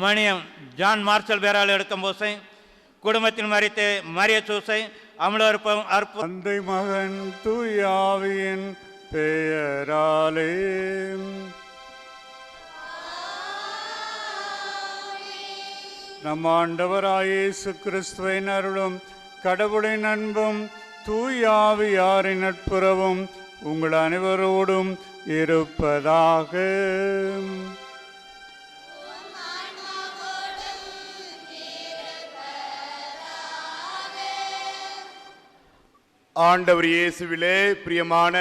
Maniam John Marshall பேரால் எடுக்கும் பூசை குடும்பத்தில் மறித்து மரிய சூசை அமலோற்பம் அற்பு தந்தை மகன் தூயாவியின் பெயராலே நம் ஆண்டவராய் இயேசு கிறிஸ்துவின் அருளும் கடவுளின் அன்பும் தூயாவியாரின் நட்புறவும் உங்கள் அனைவரோடும் இருப்பதாக. ஆண்டவர் இயேசுவிலே பிரியமான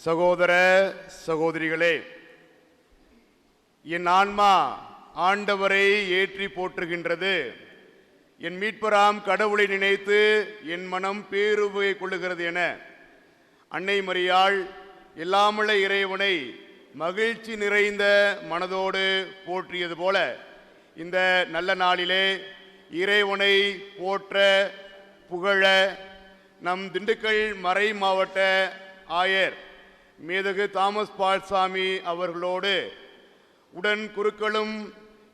சகோதர சகோதரிகளே, என் ஆன்மா ஆண்டவரை ஏற்றி போற்றுகின்றது. என் மீட்பராம் கடவுளை நினைத்து என் மனம் பேருபை கொள்ளுகிறது என அன்னை மரியாள் எல்லாமுள்ள இறைவனை மகிழ்ச்சி நிறைந்த மனதோடு போற்றியது போல இந்த நல்ல நாளிலே இறைவனை போற்ற புகழ நம் திண்டுக்கல் மறை மாவட்ட ஆயர் மேதகு தாமஸ் பால்சாமி அவர்களோடு உடன் குருக்களும்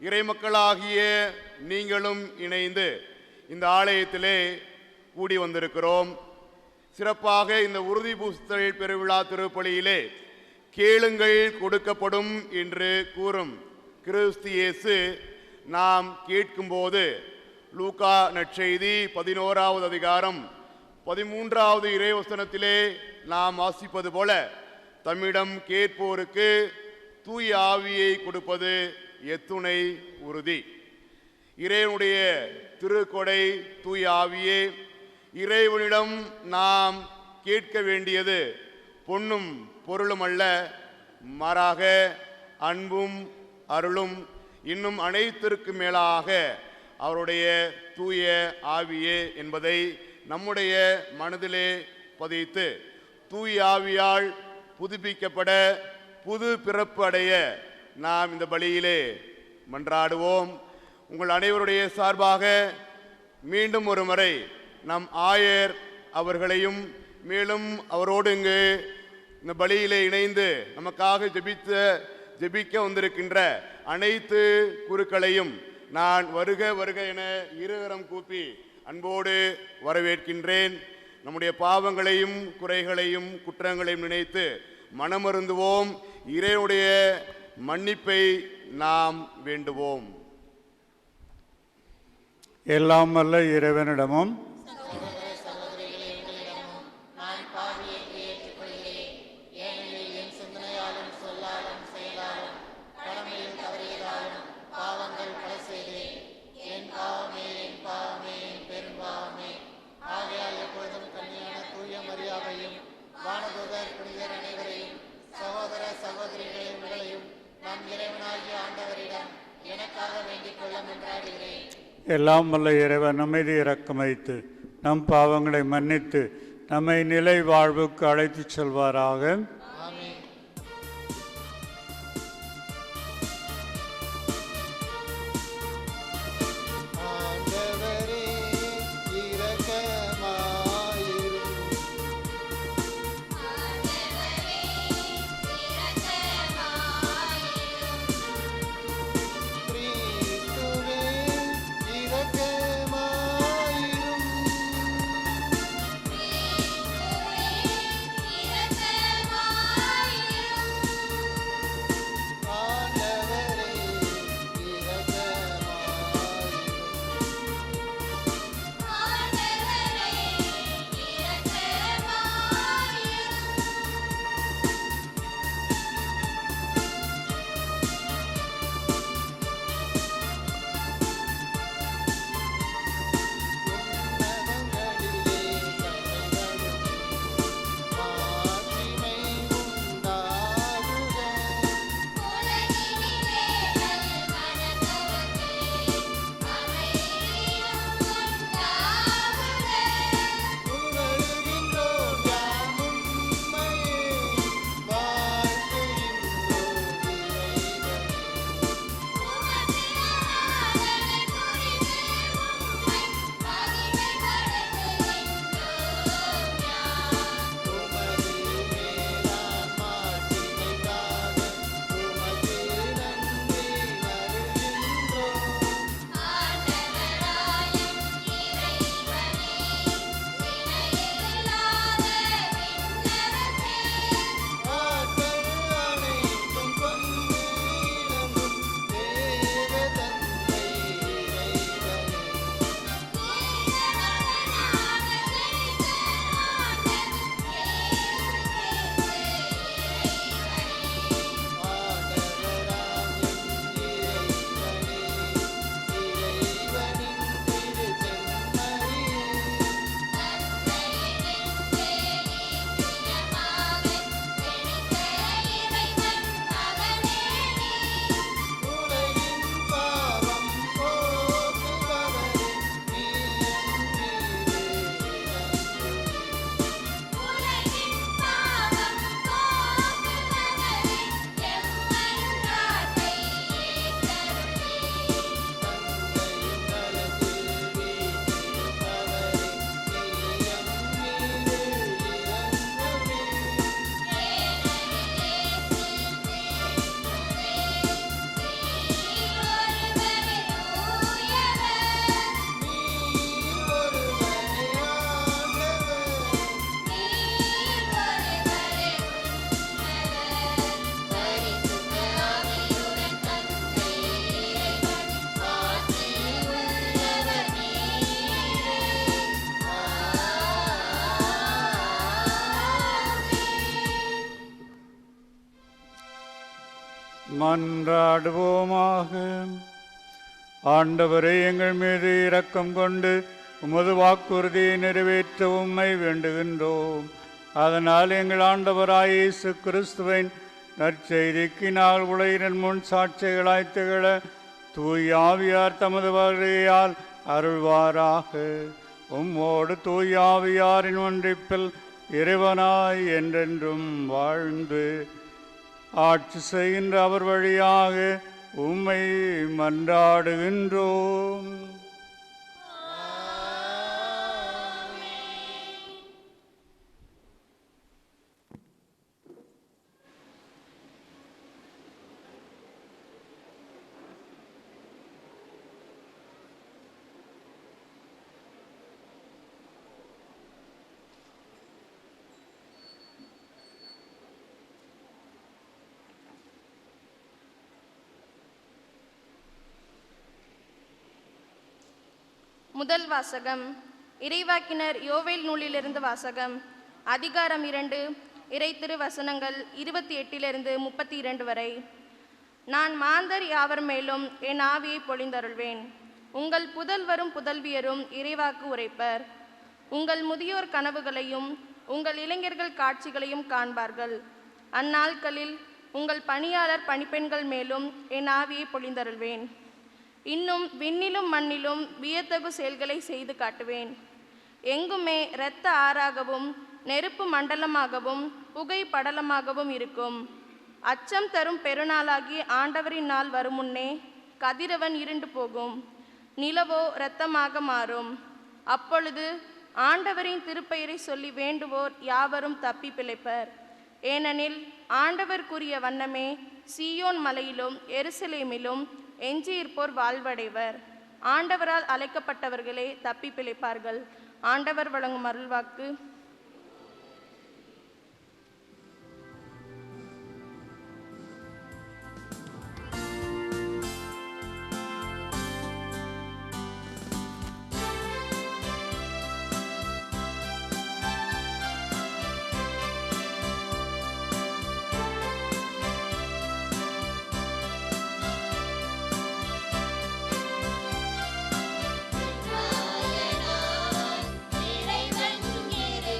இறைமக்களாகிய நீங்களும் இணைந்து இந்த ஆலயத்திலே கூடி வந்திருக்கிறோம். சிறப்பாக இந்த உறுதி பூசுதல் பெருவிழா திருப்பலியிலே கேளுங்கள் கொடுக்கப்படும் என்று கூறும் கிறிஸ்து இயேசு நாம் கேட்கும்போது லூக்கா நற்செய்தி 11வது அதிகாரம் 13வது இறைவசனத்திலே நாம் வாசிப்பது போல தம்மிடம் கேட்போருக்கு தூய ஆவியை கொடுப்பது எத்துணை உறுதி. இறைவனுடைய திருக்கொடை தூய ஆவியே. இறைவனிடம் நாம் கேட்க வேண்டியது பொன்னும் பொருளும் அல்ல, மாறாக அன்பும் அருளும் இன்னும் அனைத்திற்கு மேலாக அவருடைய தூய ஆவியே என்பதை நம்முடைய மனதிலே பதித்து தூய ஆவியால் புதுப்பிக்கப்பட புது பிறப்பு அடைய நாம் இந்த பலியிலே மன்றாடுவோம். உங்கள் அனைவருடைய சார்பாக மீண்டும் ஒரு முறை நம் ஆயர் அவர்களையும் மேலும் அவரோடு இங்கு இந்த பலியிலே இணைந்து நமக்காக ஜெபிக்க வந்திருக்கின்ற அனைத்து குருக்களையும் நான் வருக வருக என இருகரம் கூப்பி அன்போடு வரவேற்கின்றேன். நம்முடைய பாவங்களையும் குறைகளையும் குற்றங்களையும் நினைத்து மனமருந்துவோம். இறைவனுடைய மன்னிப்பை நாம் வேண்டுவோம். எல்லாம் வல்ல இறைவனிடமும் எல்லாம் வல்ல இறைவன் நம்மீது இரக்கம் வைத்து நம் பாவங்களை மன்னித்து நம்மை நிலை வாழ்வுக்கு அழைத்துச் செல்வாராக. மன்றாடுவோமாக. ஆண்டவரே, எங்கள் மீது இரக்கம் கொண்டு உமது வாக்குறுதியை நிறைவேற்ற உம்மை வேண்டுகின்றோம். அதனால் எங்கள் ஆண்டவராய் இயேசு கிறிஸ்துவின் நற்செய்திக்கு நாள் உலகின் முன் சாட்சிகளாய் திகழ தூய் ஆவியார் தமது வருகையால் அருள்வாராக. உம்மோடு தூய் ஆவியாரின் ஒன்றிப்பில் இறைவனாய் என்றென்றும் வாழ்ந்து ஆட்சி செய்கின்ற அவர் வழியாக உம்மை மன்றாடுகின்றோம். முதல் வாசகம் இறைவாக்கினர் யோவேல் நூலிலிருந்து வாசகம். அதிகாரம் 2, இறை திருவசனங்கள் 28 32 வரை. நான் மாந்தர் யாவர் மேலும் என் ஆவியை பொழிந்தருள்வேன். உங்கள் புதல்வரும் புதல்வியரும் இறைவாக்கு உரைப்பர். உங்கள் முதியோர் கனவுகளையும் உங்கள் இளைஞர்கள் காட்சிகளையும் காண்பார்கள். அந்நாட்களில் உங்கள் பணியாளர் பணிப்பெண்கள் மேலும் என் ஆவியை பொழிந்தருள்வேன். இன்னும் விண்ணிலும் மண்ணிலும் வியத்தகு செயல்களை செய்து காட்டுவேன். எங்குமே இரத்த ஆறாகவும் நெருப்பு மண்டலமாகவும் புகை படலமாகவும் இருக்கும். அச்சம் தரும் பெருநாளாகி ஆண்டவரின் நாள் வரும் முன்னே கதிரவன் இருண்டு போகும், நிலவோ இரத்தமாக மாறும். அப்பொழுது ஆண்டவரின் திருப்பெயரை சொல்லி வேண்டுவோர் யாவரும் தப்பி பிழைப்பர். ஏனெனில் ஆண்டவர் கூறிய வண்ணமே சீயோன் மலையிலும் எருசலேமிலும் எஞ்சியிருப்போர் வாழ்வடைவர். ஆண்டவரால் அழைக்கப்பட்டவர்களே தப்பி பிழைப்பார்கள். ஆண்டவர் வழங்கும் அருள்வாக்கு. இறைவன்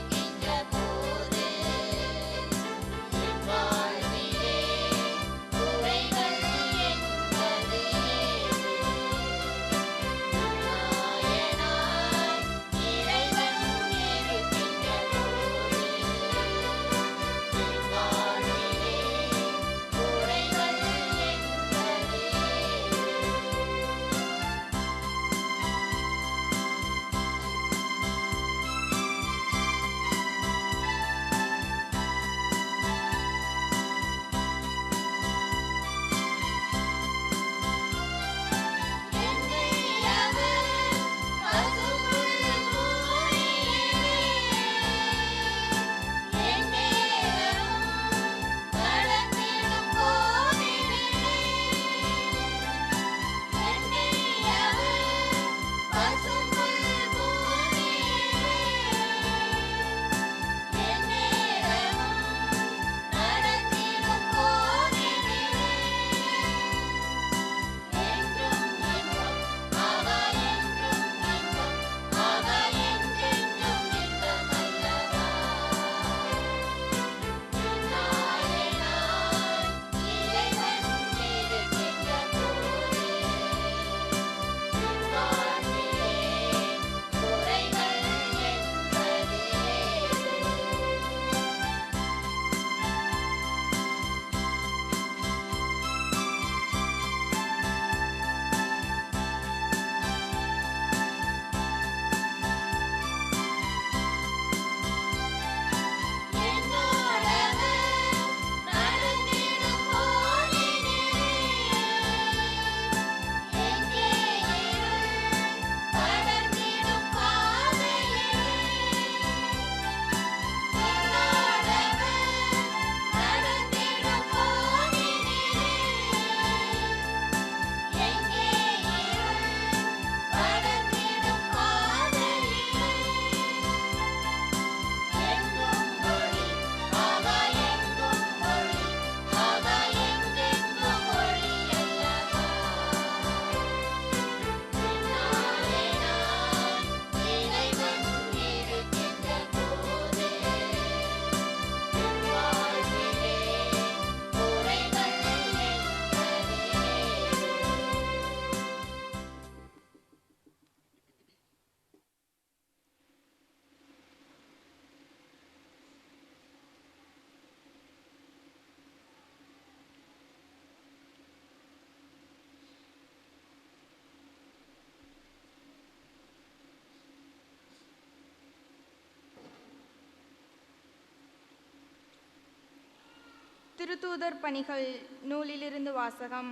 திருத்தூதர் பணிகள் நூலிலிருந்து வாசகம்.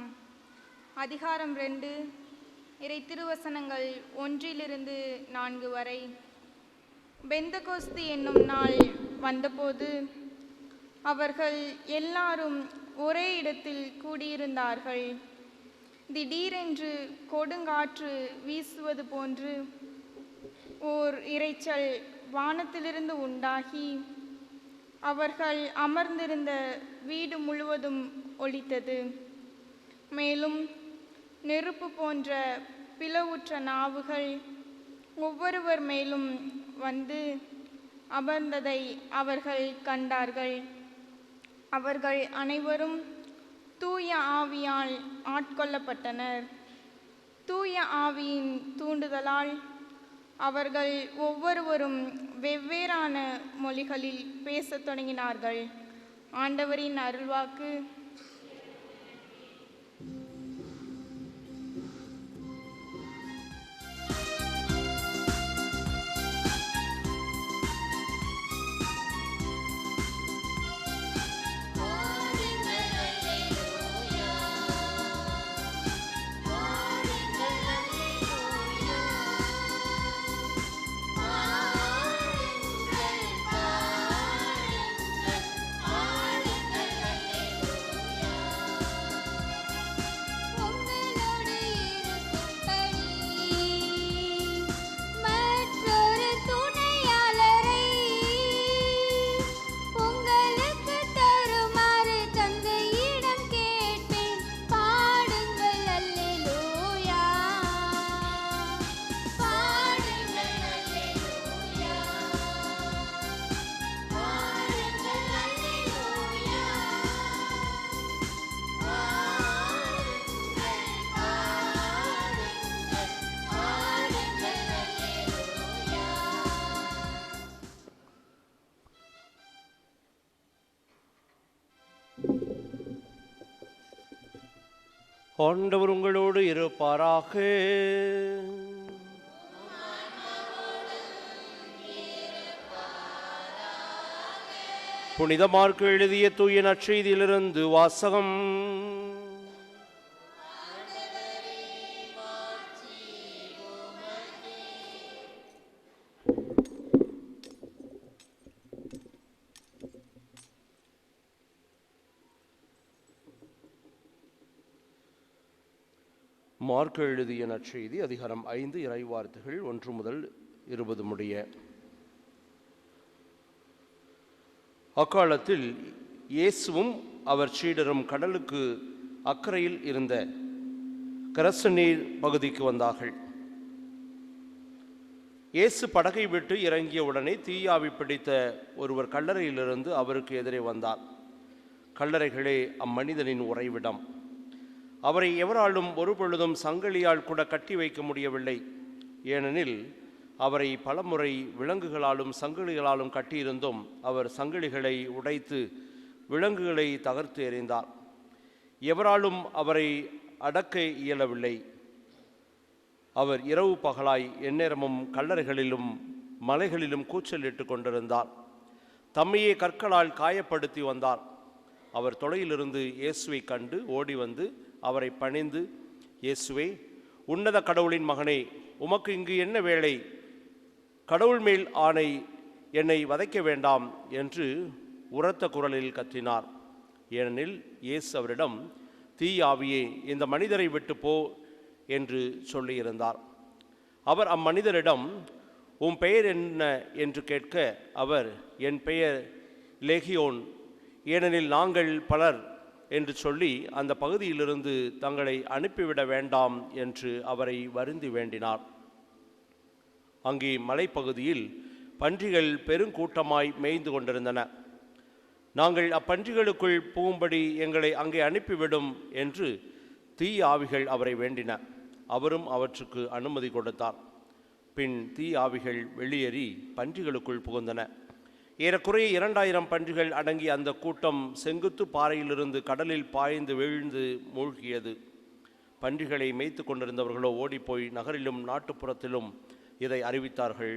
அதிகாரம் 2, இறை திருவசனங்கள் 1-4 வரை. பெந்தகோஸ்து என்னும் நாள் வந்தபோது அவர்கள் எல்லாரும் ஒரே இடத்தில் கூடியிருந்தார்கள். திடீரென்று கொடுங்காற்று வீசுவது போன்று ஓர் இரைச்சல் வானத்திலிருந்து உண்டாகி அவர்கள் அமர்ந்திருந்த வீடு முழுவதும் ஒலித்தது. மேலும் நெருப்பு போன்ற பிளவுற்ற நாவுகள் ஒவ்வொருவர் மேலும் வந்து அமர்ந்ததை அவர்கள் கண்டார்கள். அவர்கள் அனைவரும் தூய ஆவியால் ஆட்கொள்ளப்பட்டனர். தூய ஆவியின் தூண்டுதலால் அவர்கள் ஒவ்வொருவரும் வெவ்வேறான மொழிகளில் பேசத் தொடங்கினார்கள். ஆண்டவரின் அருள்வாக்கு. ஆண்டவர் உங்களோடு இருப்பாராக. புனித மார்க்கு எழுதிய தூய நற்செய்தியிலிருந்து வாசகம். மார்க்கு எழுதிய நற்செய்தி அதிகாரம் 5 இறைவார்த்தைகள் 1 முதல் 20 முடிய. அக்காலத்தில் இயேசுவும் அவர் சீடரும் கடலுக்கு அக்கறையில் இருந்த கரசநீர் பகுதிக்கு வந்தார்கள். இயேசு படகை விட்டு இறங்கிய உடனே தீயாவி பிடித்த ஒருவர் கல்லறையிலிருந்து அவருக்கு எதிரே வந்தார். கல்லறைகளே அம்மனிதனின் உறைவிடம். அவரை எவராலும் ஒரு பொழுதும் சங்கிலியால் கூட கட்டி வைக்க முடியவில்லை. ஏனெனில் அவரை பலமுறை விலங்குகளாலும் சங்கிலிகளாலும் கட்டியிருந்தும் அவர் சங்கிலிகளை உடைத்து விலங்குகளை தகர்த்து எறிந்தார். எவராலும் அவரை அடக்க இயலவில்லை. அவர் இரவு பகலாய் எந்நேரமும் கல்லறைகளிலும் மலைகளிலும் கூச்சலிட்டு கொண்டிருந்தார். தம்மையே கற்களால் காயப்படுத்தி வந்தார். அவர் தொலையிலிருந்து இயேசுவை கண்டு ஓடி வந்து அவரை பணிந்து, இயேசுவே, உன்னத கடவுளின் மகனே, உமக்கு இங்கு என்ன வேலை? கடவுள் மேல் ஆணை, என்னை வதைக்க வேண்டாம் என்று உரத்த குரலில் கத்தினார். ஏனெனில் இயேசு அவரிடம், தீயாவியே, இந்த மனிதரை விட்டு போ என்று சொல்லியிருந்தார். அவர் அம்மனிதரிடம், உன் பெயர் என்ன என்று கேட்க, அவர், என் பெயர் லேகியோன், ஏனெனில் நாங்கள் பலர் என்று சொல்லி அந்த பகுதியிலிருந்து தங்களை அனுப்பிவிட வேண்டாம் என்று அவரை வருந்தி வேண்டினார். அங்கே மலைப்பகுதியில் பன்றிகள் பெருங்கூட்டமாய் மேய்ந்து கொண்டிருந்தன. நாங்கள் அப்பன்றிகளுக்குள் புகும்படி எங்களை அங்கே அனுப்பிவிடும் என்று தீய ஆவிகள் அவரை வேண்டின. அவரும் அவற்றுக்கு அனுமதி கொடுத்தார். பின் தீய ஆவிகள் வெளியேறி பன்றிகளுக்குள் புகுந்தன. ஏறக்குறைய 2000 பன்றிகள் அடங்கிய அந்த கூட்டம் செங்குத்து பாறையிலிருந்து கடலில் பாய்ந்து வீழ்ந்து மூழ்கியது. பன்றிகளை மேய்த்து கொண்டிருந்தவர்களோ ஓடிப்போய் நகரிலும் நாட்டுப்புறத்திலும் இதை அறிவித்தார்கள்.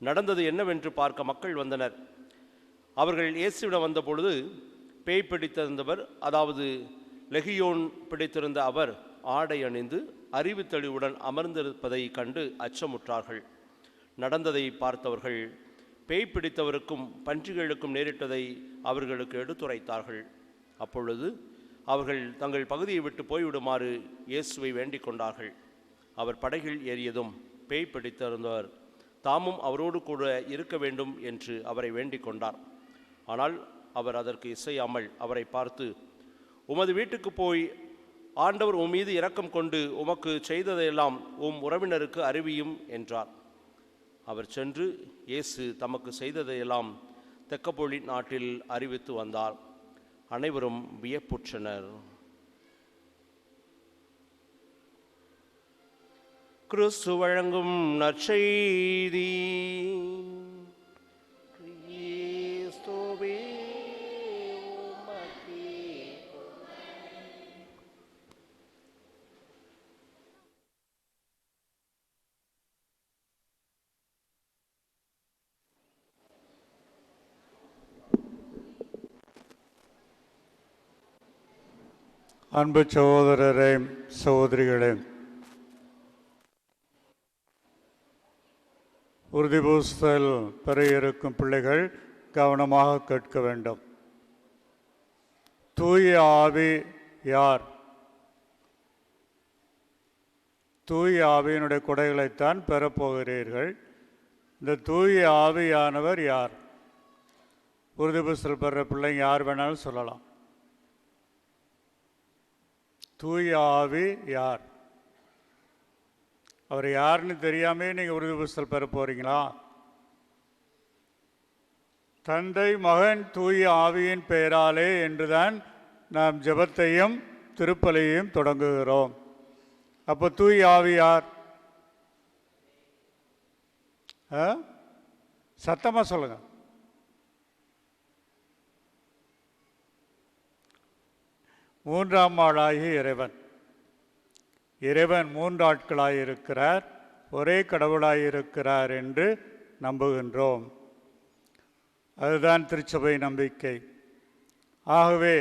நடந்தது என்னவென்று பார்க்க மக்கள் வந்தனர். அவர்கள் இயேசுவிடம் வந்தபொழுது, பேய் பிடித்திருந்தவர், அதாவது லெகியோன் பிடித்திருந்த அவர் ஆடை அணிந்து அறிவு தெளிவுடன் அமர்ந்திருப்பதை கண்டு அச்சமுற்றார்கள். நடந்ததை பார்த்தவர்கள் பேய் பிடித்தவருக்கும் பன்றிகளுக்கும் நேரிட்டதை அவர்களுக்கு எடுத்துரைத்தார்கள். அப்பொழுது அவர்கள் தங்கள் பகுதியை விட்டு போய்விடுமாறு இயேசுவை வேண்டிக் கொண்டார்கள். அவர் படகில் ஏறியதும் பேய் பிடித்திருந்தவர் தாமும் அவரோடு கூட இருக்க வேண்டும் என்று அவரை வேண்டிக் கொண்டார். ஆனால் அவர் அதற்கு இசையாமல் அவரை பார்த்து, உமது வீட்டுக்கு போய் ஆண்டவர் உம் மீது இரக்கம் கொண்டு உமக்கு செய்ததையெல்லாம் உம் உறவினருக்கு அறிவியும் என்றார். அவர் சென்று இயேசு தமக்கு செய்ததையெல்லாம் தெக்கப்பொலி நாட்டில் அறிவித்து வந்தார். அனைவரும் வியப்புற்றனர். கிறிஸ்து வழங்கும் நற்செய்தி. கிறிஸ்துவே உமக்கு அன்பு சகோதரரே, சகோதரிகளே, உறுதி பூசுதல் பெற இருக்கும் பிள்ளைகள் கவனமாக கேட்க வேண்டும். தூய ஆவி யார்? தூய ஆவியினுடைய கொடைகளைத்தான் பெறப்போகிறீர்கள். இந்த தூய ஆவியானவர் யார்? உறுதி பூசுதல் பெற பிள்ளைங்க யார் வேணாலும் சொல்லலாம். தூய ஆவி யார்? அவர் யாருன்னு தெரியாமே நீங்கள் உறுதி பூசுதல் பெற போறீங்களா? தந்தை, மகன், தூய ஆவியின் பெயராலே என்றுதான் நாம் ஜெபத்தையும் திருப்பலியையும் தொடங்குகிறோம். அப்போ தூய ஆவி யார்? சத்தமா சொல்லுங்க. மூன்றாம் ஆளாகிய இறைவன். இறைவன் மூன்று ஆட்களாயிருக்கிறார், ஒரே கடவுளாயிருக்கிறார் என்று நம்புகின்றோம். அதுதான் திருச்சபை நம்பிக்கை. ஆகவே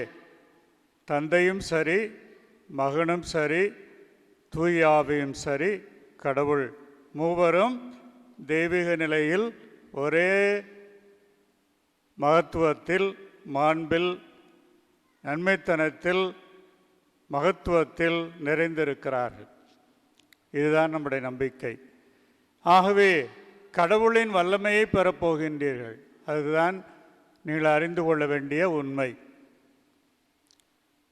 தந்தையும் சரி, மகனும் சரி, தூய ஆவியும் சரி, கடவுள் மூவரும் தெய்வீக நிலையில் ஒரே மகத்துவத்தில், மாண்பில், நன்மைத்தனத்தில், மகத்துவத்தில் நிறைந்திருக்கிறார்கள். இதுதான் நம்முடைய நம்பிக்கை. ஆகவே கடவுளின் வல்லமையை பெறப்போகின்றீர்கள். அதுதான் நீங்கள் அறிந்து கொள்ள வேண்டிய உண்மை.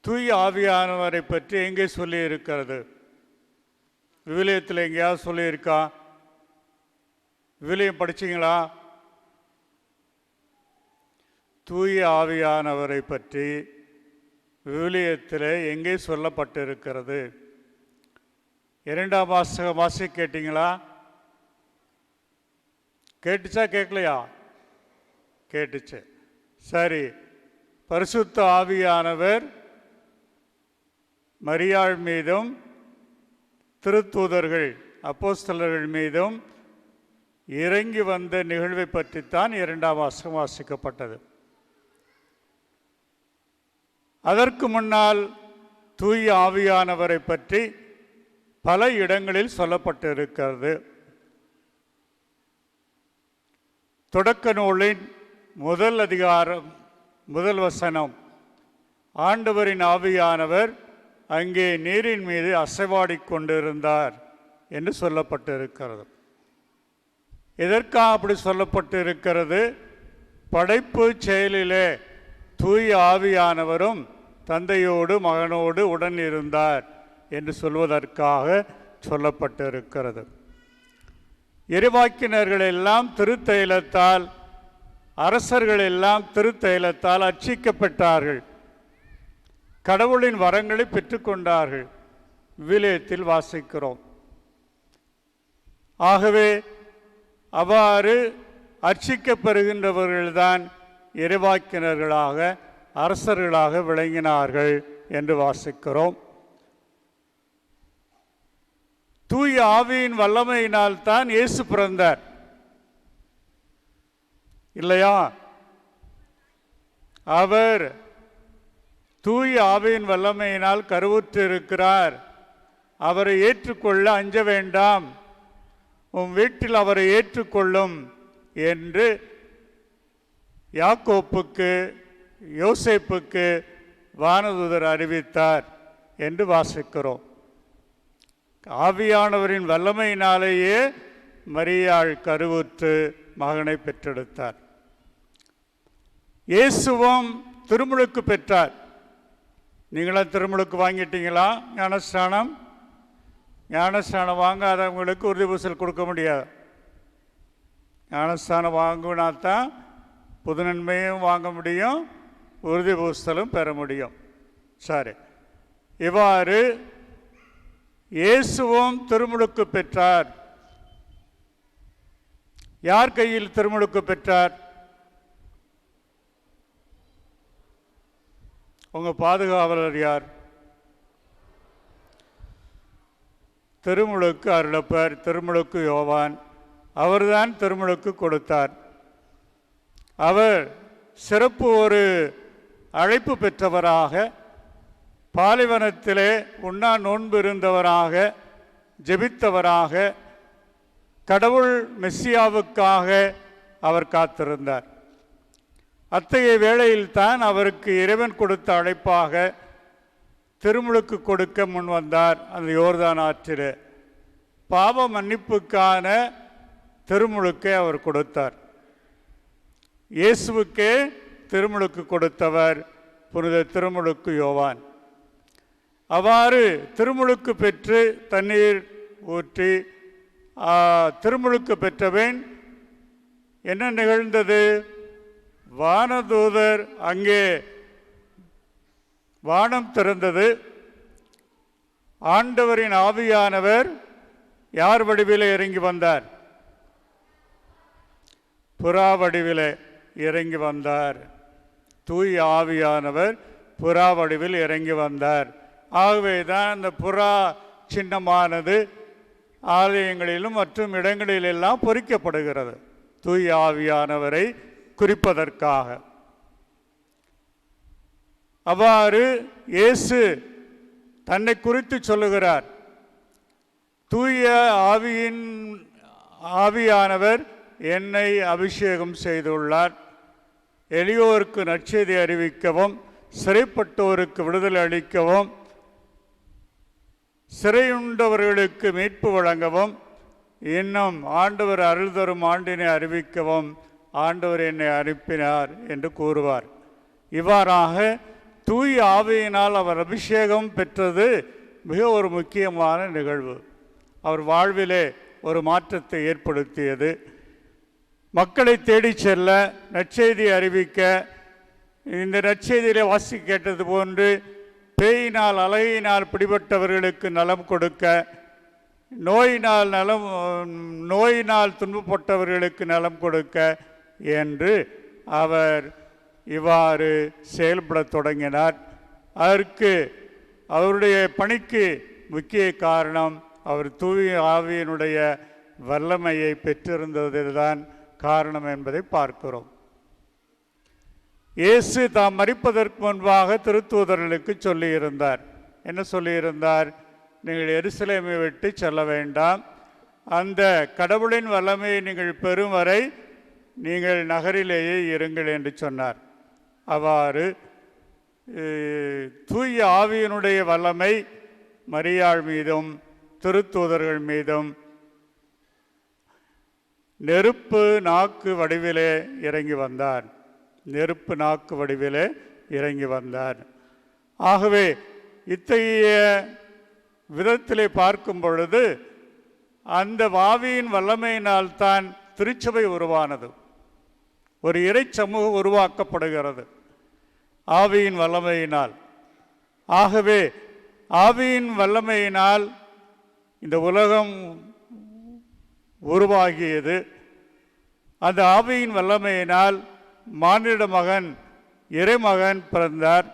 தூய ஆவியானவரை பற்றி எங்கே சொல்லி இருக்கிறது? விவிலியத்தில் எங்கேயாவது சொல்லியிருக்கா? விவிலியம் படிச்சிங்களா? தூய ஆவியானவரை பற்றி விவிலியத்தில் எங்கே சொல்லப்பட்டிருக்கிறது? 2ஆம் வாசி கேட்டீங்களா? கேட்டுச்சா கேட்கலையா? கேட்டுச்சு. சரி. பரிசுத்த ஆவியானவர் மரியாள் மீதும் திருத்தூதர்கள் அப்போஸ்தலர்கள் மீதும் இறங்கி வந்த நிகழ்வை பற்றித்தான் 2ஆம் வாசகம் வாசிக்கப்பட்டது. அதற்கு முன்னால் தூய ஆவியானவரை பற்றி பல இடங்களில் சொல்லப்பட்டிருக்கிறது. தொடக்க நூலின் முதல் அதிகாரம் முதல் வசனம், ஆண்டவரின் ஆவியானவர் அங்கே நீரின் மீது அசைவாடிக் கொண்டிருந்தார் என்று சொல்லப்பட்டிருக்கிறது. எதற்காக அப்படி சொல்லப்பட்டிருக்கிறது? படைப்பு செயலிலே தூய ஆவியானவரும் தந்தையோடு மகனோடு உடன் இருந்தார் என்று சொல்வதற்காக சொல்லப்பட்டிருக்கிறது. இறைவாக்கினர்கள் எல்லாம் திருத்தைலத்தால், அரசர்கள் எல்லாம் திருத்தைலத்தால் அர்ச்சிக்கப்பட்டார்கள், கடவுளின் வரங்களை பெற்றுக்கொண்டார்கள். விவிலியத்தில் வாசிக்கிறோம். ஆகவே அவ்வாறு அர்ச்சிக்கப்பெறுகின்றவர்கள்தான் இறைவாக்கினர்களாக, அரசர்களாக விளங்கினார்கள் என்று வாசிக்கிறோம். தூய ஆவியின் வல்லமையினால் தான் இயேசு பிறந்தார், இல்லையா? அவர் தூய ஆவியின் வல்லமையினால் கருவுற்றிருக்கிறார். அவரை ஏற்றுக்கொள்ள அஞ்ச வேண்டாம், உன் வீட்டில் அவரை ஏற்றுக்கொள்ளும் என்று யாக்கோப்புக்கு யோசேப்புக்கு வானதூதர் அறிவித்தார் என்று வாசிக்கிறோம். ஆவியானவரின் வல்லமையினாலேயே மரியாள் கருவுற்று மகனை பெற்றெடுத்தார். இயேசுவும் திருமுழுக்கு பெற்றார். நீங்களாம் திருமுழுக்கு வாங்கிட்டீங்களா? ஞானஸ்நானம் வாங்காதவங்களுக்கு உறுதி பூசல் கொடுக்க முடியாது. ஞானஸ்தானம் வாங்கினாத்தான் புது நன்மையும் வாங்க முடியும், உறுதி பூசலும் பெற முடியும். சரி, இவ்வாறு இயேசுவும் திருமுழுக்கு பெற்றார். யார் கையில் திருமுழுக்கு பெற்றார்? உங்க பாதுகாவலர் யார்? திருமுழுக்கு அருளப்பர், திருமுழுக்கு யோவான். அவர்தான் திருமுழுக்கு கொடுத்தார். அவர் சிறப்பு ஒரு அழைப்பு பெற்றவராக, பாலைவனத்திலே உண்ணா நோன்பு இருந்தவராக, ஜெபித்தவராக, கடவுள் மெஸ்ஸியாவுக்காக அவர் காத்திருந்தார். அத்தகைய வேளையில்தான் அவருக்கு இறைவன் கொடுத்த அழைப்பாக திருமுழுக்கு கொடுக்க முன் வந்தார். அந்த யோர்தான் ஆற்றிலே பாவ மன்னிப்புக்கான திருமுழுக்கை அவர் கொடுத்தார். இயேசுவுக்கே திருமுழுக்கு கொடுத்தவர் புனித திருமுழுக்கு யோவான். அவ்வாறு திருமுழுக்கு பெற்று தண்ணீர் ஊற்றி திருமுழுக்கு பெற்றவன் என்ன நிகழ்ந்தது? வானதூதர் அங்கே வானம் திறந்தது. ஆண்டவரின் ஆவியானவர் யார் வடிவிலே இறங்கி வந்தார்? புறா வடிவிலே இறங்கி வந்தார். தூய் ஆவியானவர் புறா வடிவில் இறங்கி வந்தார். ஆகவே தான் அந்த புறா சின்னமானது ஆலயங்களிலும் மற்றும் இடங்களிலெல்லாம் பொறிக்கப்படுகிறது, தூய் ஆவியானவரை குறிப்பதற்காக. அவ்வாறு இயேசு தன்னை குறித்து சொல்லுகிறார். தூய ஆவியானவர் என்னை அபிஷேகம் செய்துள்ளார், எளியோருக்கு நற்செய்தி அறிவிக்கவும், சிறைப்பட்டோருக்கு விடுதலை அளிக்கவும், சிறையுண்டவர்களுக்கு மீட்பு வழங்கவும், இன்னும் ஆண்டவர் அருள் தரும் ஆண்டினை அறிவிக்கவும் ஆண்டவர் என்னை அனுப்பினார் என்று கூறுவார். இவ்வாறாக தூய் ஆவியினால் அவர் அபிஷேகம் பெற்றது மிக ஒரு முக்கியமான நிகழ்வு. அவர் வாழ்விலே ஒரு மாற்றத்தை ஏற்படுத்தியது. மக்களை தேடி செல்ல, நற்செய்தி அறிவிக்க, இந்த நற்செய்தியிலே வாசி கேட்டது போன்று பேயினால் அலகையினால் பிடிபட்டவர்களுக்கு நலம் கொடுக்க, நோயினால் துன்பப்பட்டவர்களுக்கு நலம் கொடுக்க என்று அவர் இவ்வாறு செயல்பட தொடங்கினார். அதற்கு அவருடைய பணிக்கு முக்கிய காரணம் அவர் தூய ஆவியினுடைய வல்லமையை பெற்றிருந்ததுதான் காரணம் என்பதை பார்க்கிறோம். இயேசு தாம் மரிப்பதற்கு முன்பாக திருத்தூதர்களுக்கு சொல்லியிருந்தார். என்ன சொல்லியிருந்தார்? நீங்கள் எருசலேமை விட்டு செல்ல வேண்டாம், அந்த கடவுளின் வல்லமையை நீங்கள் பெறும் வரை நீங்கள் நகரிலேயே இருங்கள் என்று சொன்னார். அவ்வாறு தூய ஆவியினுடைய வல்லமை மரியாள் மீதும் திருத்தூதர்கள் மீதும் நெருப்பு நாக்கு வடிவிலே இறங்கி வந்தார். நெருப்பு நாக்கு வடிவிலே இறங்கி வந்தார். ஆகவே இத்தகைய விதத்திலே பார்க்கும் பொழுது அந்த ஆவியின் வல்லமையினால் தான் திருச்சபை உருவானது. ஒரு இறை சமூகம் உருவாக்கப்படுகிறது ஆவியின் வல்லமையினால். ஆகவே ஆவியின் வல்லமையினால் இந்த உலகம் உருவாகியது. அந்த ஆவியின் வல்லமையினால் மானிட மகன் இறைமகன் பிறந்தார்.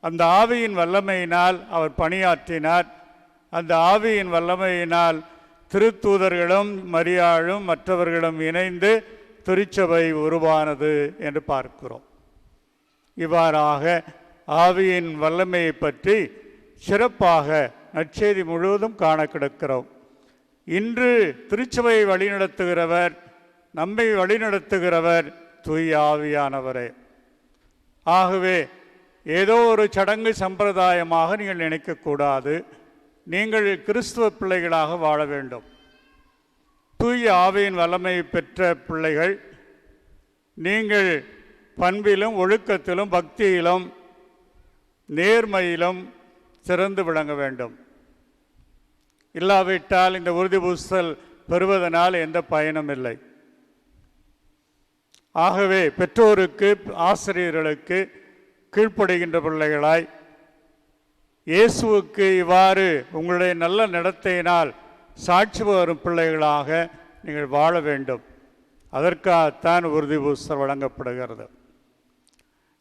அந்த ஆவியின் வல்லமையினால் அவர் பணியாற்றினார். அந்த ஆவியின் வல்லமையினால் திருத்தூதர்களும் மரியாளும் மற்றவர்களும் இணைந்து திருச்சபை உருவானது என்று பார்க்கிறோம். இவ்வாறாக ஆவியின் வல்லமையை பற்றி சிறப்பாக நற்செய்தி முழுவதும் காண கிடக்கிறோம். இன்று திருச்சபையை வழிநடத்துகிறவர், நம்மை வழிநடத்துகிறவர் தூய ஆவியானவரே. ஆகவே ஏதோ ஒரு சடங்கு சம்பிரதாயமாக நீங்கள் நினைக்கக்கூடாது. நீங்கள் கிறிஸ்துவ பிள்ளைகளாக வாழ வேண்டும். தூய ஆவியின் வல்லமை பெற்ற பிள்ளைகள். நீங்கள் பண்பிலும் ஒழுக்கத்திலும் பக்தியிலும் நேர்மையிலும் சிறந்து விளங்க வேண்டும். இல்லாவிட்டால் இந்த உறுதி பூசல் பெறுவதனால் எந்த பயனும் இல்லை. ஆகவே பெற்றோருக்கு, ஆசிரியர்களுக்கு கீழ்ப்படுகின்ற பிள்ளைகளாய், இயேசுவுக்கு இவ்வாறு உங்களுடைய நல்ல நடத்தையினால் சாட்சி வரும் பிள்ளைகளாக நீங்கள் வாழ வேண்டும். அதற்காகத்தான் உறுதி பூசல் வழங்கப்படுகிறது.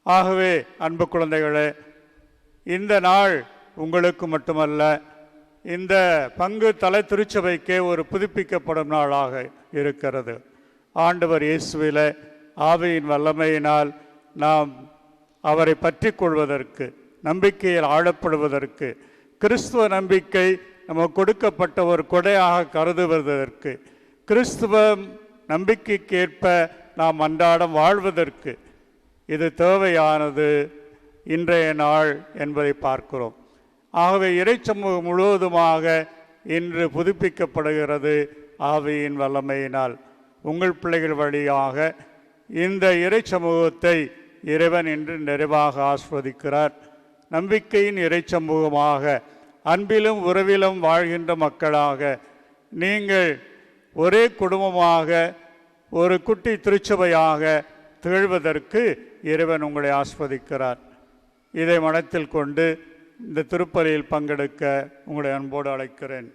ஆகவே அன்பு குழந்தைகளே, இந்த நாள் உங்களுக்கு மட்டுமல்ல, இந்த பங்கு தலை திருச்சபைக்கே ஒரு புதுப்பிக்கப்படும் நாளாக இருக்கிறது. ஆண்டவர் இயேசுவிலே ஆவியின் வல்லமையினால் நாம் அவரை பற்றி கொள்வதற்கு, நம்பிக்கையில் ஆழப்படுவதற்கு, கிறிஸ்துவ நம்பிக்கை நமக்கு கொடுக்கப்பட்ட ஒரு கொடையாக கருதுவதற்கு, கிறிஸ்துவ நம்பிக்கைக்கேற்ப நாம் அன்றாடம் வாழ்வதற்கு இது தேவையானது இன்றைய நாள் என்பதை பார்க்கிறோம். ஆகவே இறை சமூகம் முழுவதுமாக இன்று புதுப்பிக்கப்படுகிறது ஆவியின் வல்லமையினால். உங்கள் பிள்ளைகள் வழியாக இந்த இறை சமூகத்தை இறைவன் இன்று நிறைவாக ஆஸ்வதிக்கிறார். நம்பிக்கையின் இறை சமூகமாக, அன்பிலும் உறவிலும் வாழ்கின்ற மக்களாக, நீங்கள் ஒரே குடும்பமாக, ஒரு குட்டி திருச்சபையாக திகழ்வதற்கு இறைவன் உங்களை ஆஸ்வதிக்கிறார். இதை மனத்தில் கொண்டு இந்த திருப்பலியில் பங்கெடுக்க உங்களை அன்போடு அழைக்கிறேன்.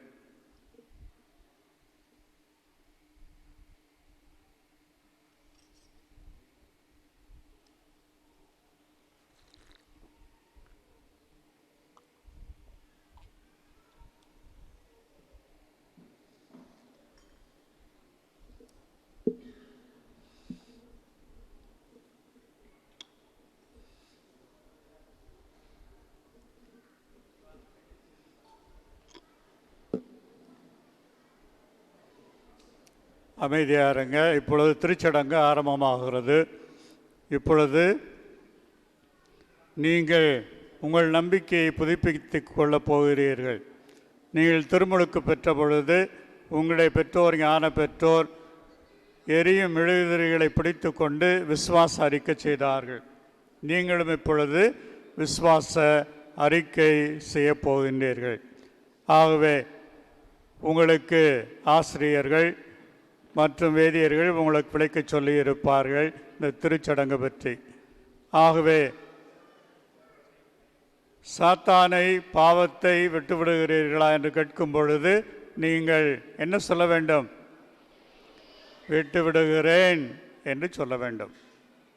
அமைதியாக இருங்க. இப்பொழுது திருச்சடங்கு ஆரம்பமாகிறது. இப்பொழுது நீங்கள் உங்கள் நம்பிக்கையை புதுப்பித்து கொள்ளப் போகிறீர்கள். நீங்கள் திருமுழுக்கு பெற்ற பொழுது உங்களுடைய பெற்றோர், ஞான பெற்றோர் எரியும் மெழுகுதிரிகளை பிடித்து கொண்டு விசுவாச அறிக்கை செய்தார்கள். நீங்களும் இப்பொழுது விசுவாச அறிக்கை செய்ய போகின்றீர்கள். ஆகவே உங்களுக்கு ஆசிரியர்கள் மற்றும் வேதியர்கள் உங்களுக்கு விளக்க சொல்லி இருப்பார்கள் இந்த திருச்சடங்கு பற்றி. ஆகவே சாத்தானை, பாவத்தை விட்டுவிடுகிறீர்களா என்று கேட்கும் பொழுது நீங்கள் என்ன சொல்ல வேண்டும்? விட்டு விடுகிறேன் என்று சொல்ல வேண்டும்.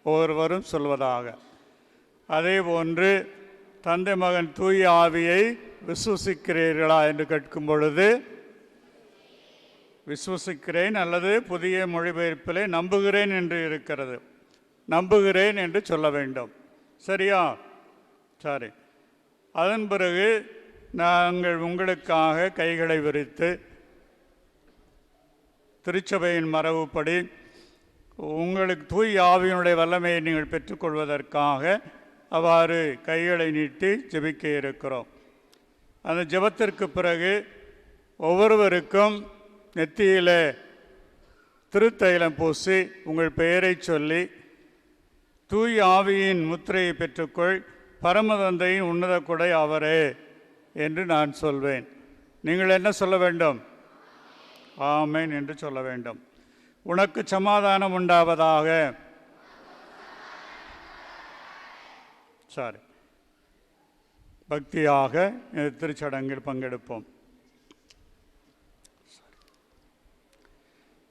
ஒவ்வொருவரும் சொல்வதாக. அதே போன்று தந்தை, மகன், தூய ஆவியை விசுவசிக்கிறீர்களா என்று கேட்கும் பொழுது விசுவசிக்கிறேன், அல்லது புதிய மொழிபெயர்ப்பிலே நம்புகிறேன் என்று இருக்கிறது, நம்புகிறேன் என்று சொல்ல வேண்டும். சரியா? சரி. அதன் பிறகு நாங்கள் உங்களுக்காக கைகளை விரித்து திருச்சபையின் மரபுப்படி உங்களுக்கு தூய ஆவியினுடைய வல்லமையை நீங்கள் பெற்றுக்கொள்வதற்காக அவ்வாறு கைகளை நீட்டி ஜெபிக்க இருக்கிறோம். அந்த ஜெபத்திற்கு பிறகு ஒவ்வொருவருக்கும் நெத்தியில் திருத்தைலம் பூசி உங்கள் பெயரை சொல்லி, தூய ஆவியின் முத்திரையை பெற்றுக்கொள், பரமதந்தையின் உன்னத கொடை அவரே என்று நான் சொல்வேன். நீங்கள் என்ன சொல்ல வேண்டும்? ஆமென் என்று சொல்ல வேண்டும். உனக்கு சமாதானம் உண்டாவதாக. சரி, பக்தியாக இந்த திருச்சடங்கில் பங்கெடுப்போம்.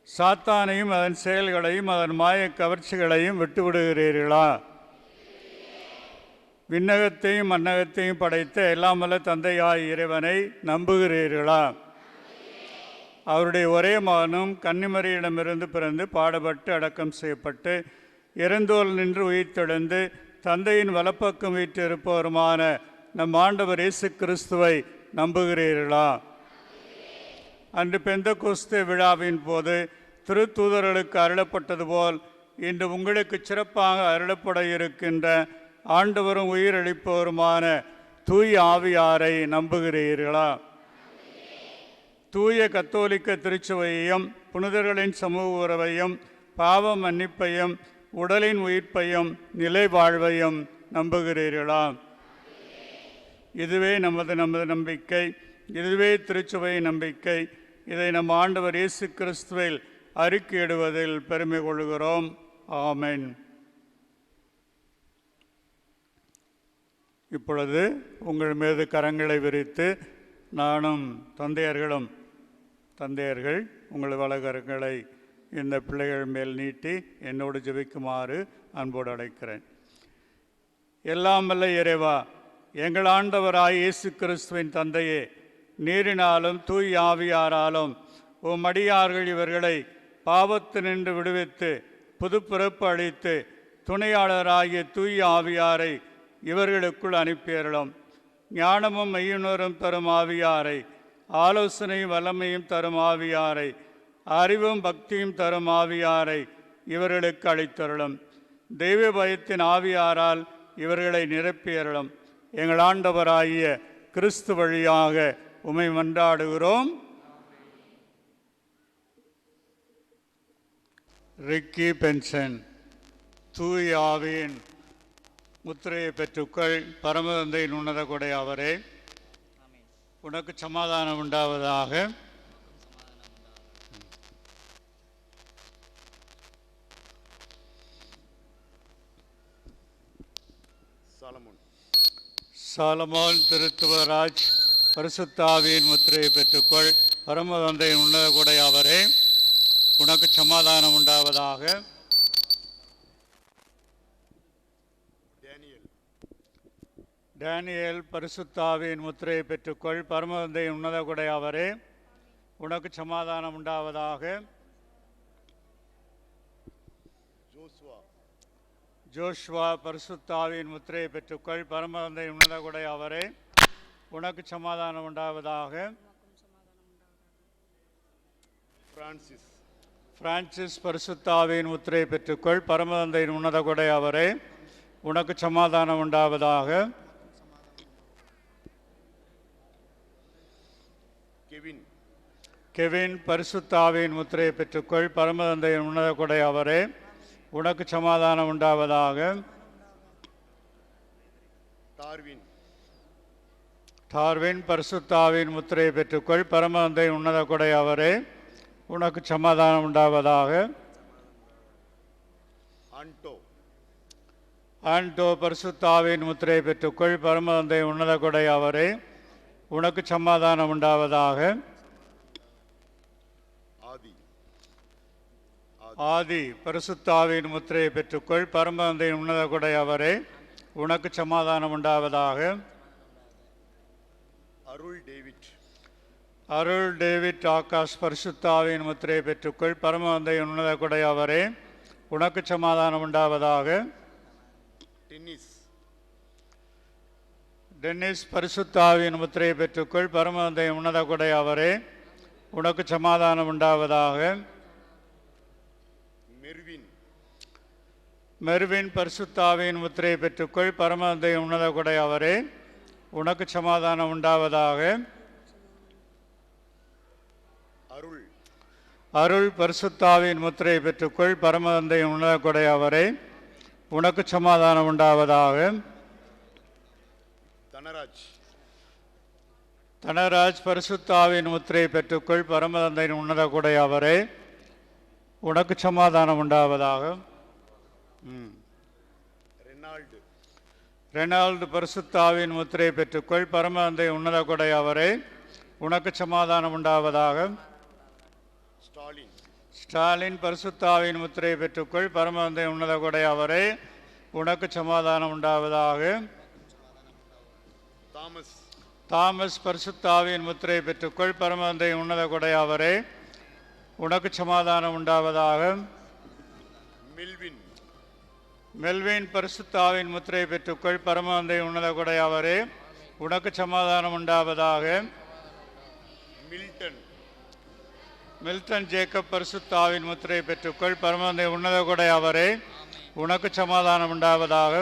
சாத்தானையும் அதன் செயல்களையும் அதன் மாய கவர்ச்சிகளையும் விட்டுவிடுகிறீர்களா? விண்ணகத்தையும் மண்ணகத்தையும் படைத்த எல்லாம் வல்ல தந்தையாய் இறைவனை நம்புகிறீர்களா? அவருடைய ஒரே மகனும் கன்னிமரியிடமிருந்து பிறந்து பாடுபட்டு அடக்கம் செய்யப்பட்டு இறந்தோர் நின்று உயிர்த்தெழுந்து தந்தையின் வலப்பக்கம் வீற்றிருப்பவருமான நம் ஆண்டவர் இயேசு கிறிஸ்துவை நம்புகிறீர்களா? அன்று பெந்தகோஸ்தே விழாவின் போது திருத்தூதர்களுக்கு அருளப்பட்டது போல் இன்று உங்களுக்கு சிறப்பாக அருளப்பட இருக்கின்ற ஆண்டவரும் உயிரளிப்பவருமான தூய ஆவியாரை நம்புகிறீர்களா? தூய கத்தோலிக்க திருச்சபையையும் புனிதர்களின் சமூக உறவையும் பாவ மன்னிப்பையும் உடலின் உயிர்ப்பையும் நிலை வாழ்வையும் நம்புகிறீர்களா? இதுவே நமது நம்பிக்கை, இதுவே திருச்சபையின் நம்பிக்கை. இதை நம் ஆண்டவர் இயேசு கிறிஸ்துவில் அறிக்கையிடுவதில் பெருமை கொள்கிறோம். ஆமென். இப்பொழுது உங்கள் மீது கரங்களை விரித்து நானும் தந்தையர்கள் உங்கள் வலகரங்களை இந்த பிள்ளைகள் மேல் நீட்டி என்னோடு ஜெபிக்குமாறு அன்போடு அழைக்கிறேன். எல்லாம் வல்ல இறைவா, எங்கள் ஆண்டவராய் இயேசு கிறிஸ்துவின் தந்தையே, நீரினாலும் தூய் ஆவியாராலும் உம் அடியார்கள் இவர்களை பாவத்தினின்று விடுவித்து புதுப்பிறப்பு அளித்து துணையாளராகிய தூய் ஆவியாரை இவர்களுக்குள் அனுப்பியறலும். ஞானமும் மெய்யுணரும் தரும் ஆவியாரை, ஆலோசனையும் வல்லமையும் தரும் ஆவியாரை, அறிவும் பக்தியும் தரும் ஆவியாரை இவர்களுக்கு அளித்தருளும். தெய்வ பயத்தின் ஆவியாரால் இவர்களை நிரப்பியறலும். எங்கள் ஆண்டவராகிய கிறிஸ்து வழியாக உம்மை மன்றாடுகிறோம். ரிக்கி பென்சன், தூய் ஆவியின் முத்திரையை பெற்றுக்கள். பரமதந்தையின் உன்னத கொடை அவரே, உனக்கு சமாதானம் உண்டாவதாக. சாலமோன் திருத்துவராஜ், பரிசுத்த ஆவியின் முத்திரையை பெற்றுக்கொள். பரமதந்தையின் உன்னத கொடை அவரே, உனக்கு சமாதானம் உண்டாவதாக. டேனியல், பரிசுத்த ஆவியின் முத்திரையை பெற்றுக்கொள். பரமதந்தையின் உன்னத கொடை அவரே, உனக்கு சமாதானம் உண்டாவதாக. ஜோஷ்வா, பரிசுத்த ஆவியின் முத்திரையை பெற்றுக்கொள். பரமதந்தையின் உன்னத கொடை அவரே, உனக்கு சமாதானம் உண்டாவதாக. பிரான்சிஸ், பரிசுத்த ஆவியின் முத்திரையை பெற்றுக்கொள். பரமதந்தையின் உன்னத கொடை அவரே, உனக்கு சமாதானம் உண்டாவதாக. கெவின், பரிசுத்த ஆவியின் முத்திரையை பெற்றுக்கொள். பரமதந்தையின் உன்னத கொடை அவரே, உனக்கு சமாதானம் உண்டாவதாக. டார்வின், பரிசுத்த ஆவியின் முத்திரையை பெற்றுக்கொள். பரமதந்தையின் உன்னத கொடை அவரே, உனக்கு சமாதானம் உண்டாவதாக. ஆண்டோ, பரிசுத்த ஆவியின் முத்திரையை பெற்றுக்கொள். பரமதந்தையின் உன்னத கொடை அவரே, உனக்கு சமாதானம் உண்டாவதாக. ஆதி, பரிசுத்த ஆவியின் முத்திரையை பெற்றுக்கொள். பரமதந்தையின் உன்னத கொடை அவரே, உனக்கு சமாதானம் உண்டாவதாக. அருள் டேவிட் ஆகாஷ், பரிசுத்த ஆவியின் முத்திரையை பெற்றுக்கொள். பரமதந்தையின் உன்னத கொடை அவரே, உனக்கு சமாதானம் உண்டாவதாக. டென்னிஸ், பரிசுத்த ஆவியின் முத்திரையை பெற்றுக்கொள். பரமதந்தையின் உன்னத கொடை அவரே, உனக்கு சமாதானம் உண்டாவதாக. மெர்வின், பரிசுத்த ஆவியின் முத்திரையை பெற்றுக்கொள். பரமதந்தையின் உன்னத கொடை அவரே, உனக்கு சமாதானம் உண்டாவதாக. அருள், பரிசுத்த ஆவியின் முத்திரையை பெற்றுக்கொள். பரமதந்தையின் உன்னத கொடை அவரே, உனக்கு சமாதானம் உண்டாவதாக. தனராஜ், பரிசுத்த ஆவியின் முத்திரையை பெற்றுக்கொள். பரமதந்தையின் உன்னத கொடை அவரே, உனக்கு சமாதானம் உண்டாவதாக. ரெனால்டு, பரிசுத்த ஆவியின் முத்திரையை பெற்றுக்கொள். பரமதந்தையின் உன்னத கொடை அவரே, உனக்கு சமாதானம் உண்டாவதாக. ஸ்டாலின், பரிசுத்த ஆவியின் முத்திரையை பெற்றுக்கொள். பரமதந்தையின் உன்னத கொடை அவரே, உனக்கு சமாதானம் உண்டாவதாக. தாமஸ், பரிசுத்த ஆவியின் முத்திரையை பெற்றுக்கொள். பரமதந்தையின் உன்னத கொடை அவரே, உனக்கு சமாதானம் உண்டாவதாக. மெல்வின் பரிசுத்தாவின் முத்திரை பெற்றுக்கொள். பரமாந்தை உன்னத கொடையாவரே உனக்கு சமாதானம் உண்டாவதாக. மில்டன் மில்டன் ஜேக்கப் பரிசுத்தாவின் முத்திரை பெற்றுக்கொள். பரமாந்தை உன்னத கொடையாவரே உனக்கு சமாதானம் உண்டாவதாக.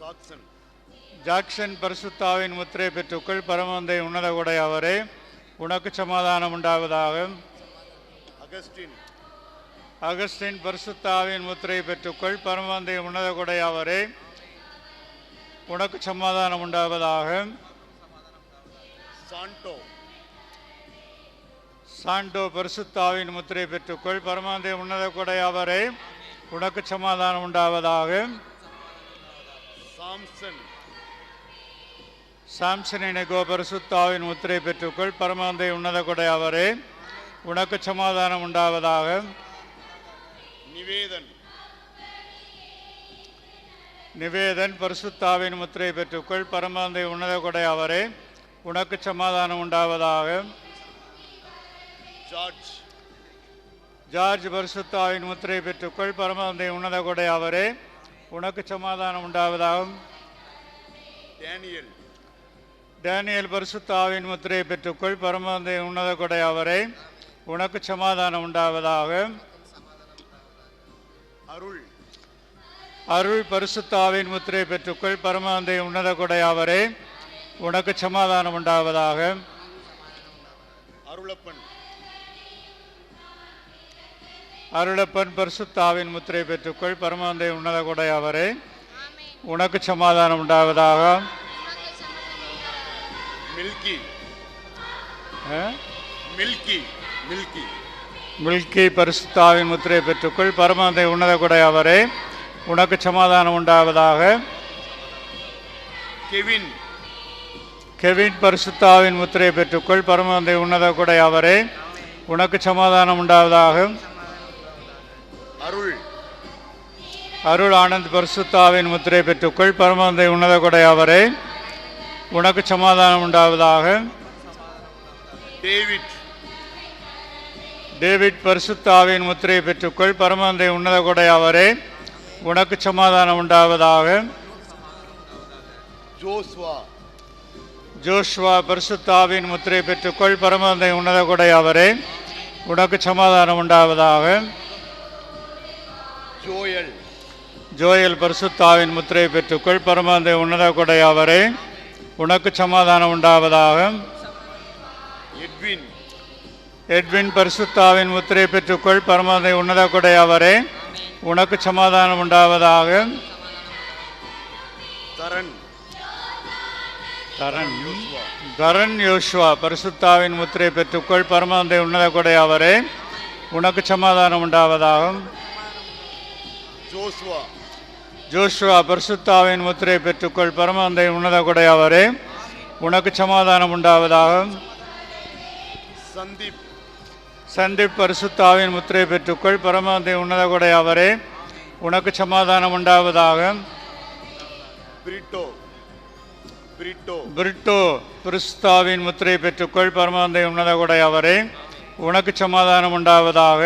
சாக்சன் ஜாக்சன் பரிசுத்தாவின் முத்திரை பெற்றுக்கொள். பரமாந்தை உன்னத கொடையாவரே உனக்கு சமாதானம் உண்டாவதாக. அகஸ்டின் அகஸ்டின் பரிசுத்தாவின் முத்திரை பெற்றுக்கொள். பரமாந்தை உன்னத கொடையாவரே உனக்கு சமாதானம் உண்டாவதாக. சாண்டோ சாண்டோ பரிசுத்தாவின் முத்திரை பெற்றுக்கொள். பரமாந்தை உன்னத கொடையாவரே உனக்கு சமாதானம் உண்டாவதாக. சாம்சன் சாம்சனினகோ பரிசுத்தாவின் முத்திரை பெற்றுக்கொள். பரமாந்தை உன்னத கொடையாவரே உனக்கு சமாதானம் உண்டாவதாக. நிவேதன் நிவேதன் பரிசுத்தாவின் முத்திரை பெற்றுக்கொள். பரமாந்தை உன்னத கொடையாவரே உனக்கு சமாதானம் உண்டாவதாக. ஜார்ஜ் ஜார்ஜ் பரிசுத்தாவின் முத்திரை பெற்றுக்கொள். பரமாந்தை உன்னத கொடையாவரே உனக்கு சமாதானம் உண்டாவதாக. டேனியல் டேனியல் பரிசுத்தாவின் முத்திரை பெற்றுக்கொள். பரமாந்தை உன்னத கொடையாவரே உனக்கு சமாதானம் உண்டாவதாக. அருள் அருள் பரிசுத்தாவின் முத்திரை பெற்றுக்கொள். பரமாந்தை உன்னத கொடையாவரே உனக்கு சமாதானம் உண்டாவதாக. அருளப்பன் அருளப்பன் பரிசுத்தாவின் முத்திரை பெற்றுக்கொள். பரமாந்தை உன்னத கொடையாவரே உனக்கு சமாதானம் உண்டாவதாக. மில்கி ஆ? மில்கி மில்கி மில்கி பரிசுத்தாவின் முத்திரை பெற்றுக்கொள். பரமாந்தை உன்னத கொடையாவரே உனக்கு சமாதானம் உண்டாவதாக. கெவின் கெவின் பரிசுத்தாவின் முத்திரை பெற்றுக்கொள். பரமாந்தை உன்னத கொடையாவரே உனக்கு சமாதானம் உண்டாவதாக. அருள் அருள் ஆனந்த் பரிசுத்தாவின் முத்திரை பெற்றுக்கொள். பரமாந்தை உன்னத கொடையாவரே உனக்கு சமாதானம் உண்டாவதாக. டேவிட் டேவிட் பரிசுத்தாவின் முத்திரை பெற்றுக்கொள். பரமாந்தை உன்னத கொடையாவரே உனக்கு சமாதானம் உண்டாவதாக. ஜோஸ்வா ஜோஷ்வா பரிசுத்தாவின் முத்திரை பெற்றுக்கொள். பரமாந்தை உன்னத கொடையாவரே உனக்கு சமாதானம் உண்டாவதாக. ஜோயல் ஜோயல் பரிசுத்தாவின் முத்திரை பெற்றுக்கொள். பரமாந்தை உன்னத கொடையாவரே உனக்கு சமாதானம் உண்டாவதாக. எட்வின் எட்வின் பரிசுத்தாவின் முத்திரை பெற்றுக்கொள். பரமாந்தை உன்னத கொடையாவரே உனக்கு சமாதானம் உண்டாவதாக. தரன் தரன் தரன் யோசுவா பரிசுத்தாவின் முத்திரை பெற்றுக்கொள். பரமாந்தை உன்னத கொடையாவரே உனக்கு சமாதானம் உண்டாவதாக. ஜோஸ்வா ஜோஷுவா பரிசுத்தாவின் முத்திரை பெற்றுக்கொள். பரமாந்தை உன்னத கொடையாவரே உனக்கு சமாதானம் உண்டாவதாக. சந்தீப் சந்தீப் பரிசுத்தாவின் முத்திரை பெற்றுக்கொள். பரமாந்தை உன்னத கொடையாவரே உனக்கு சமாதானம் உண்டாவதாக. பிரிட்டோ பிரிட்டோ பிரிட்டோ பரிசுத்தாவின் முத்திரை பெற்றுக்கொள். பரமாந்தை உன்னத கொடையாவரே உனக்கு சமாதானம் உண்டாவதாக.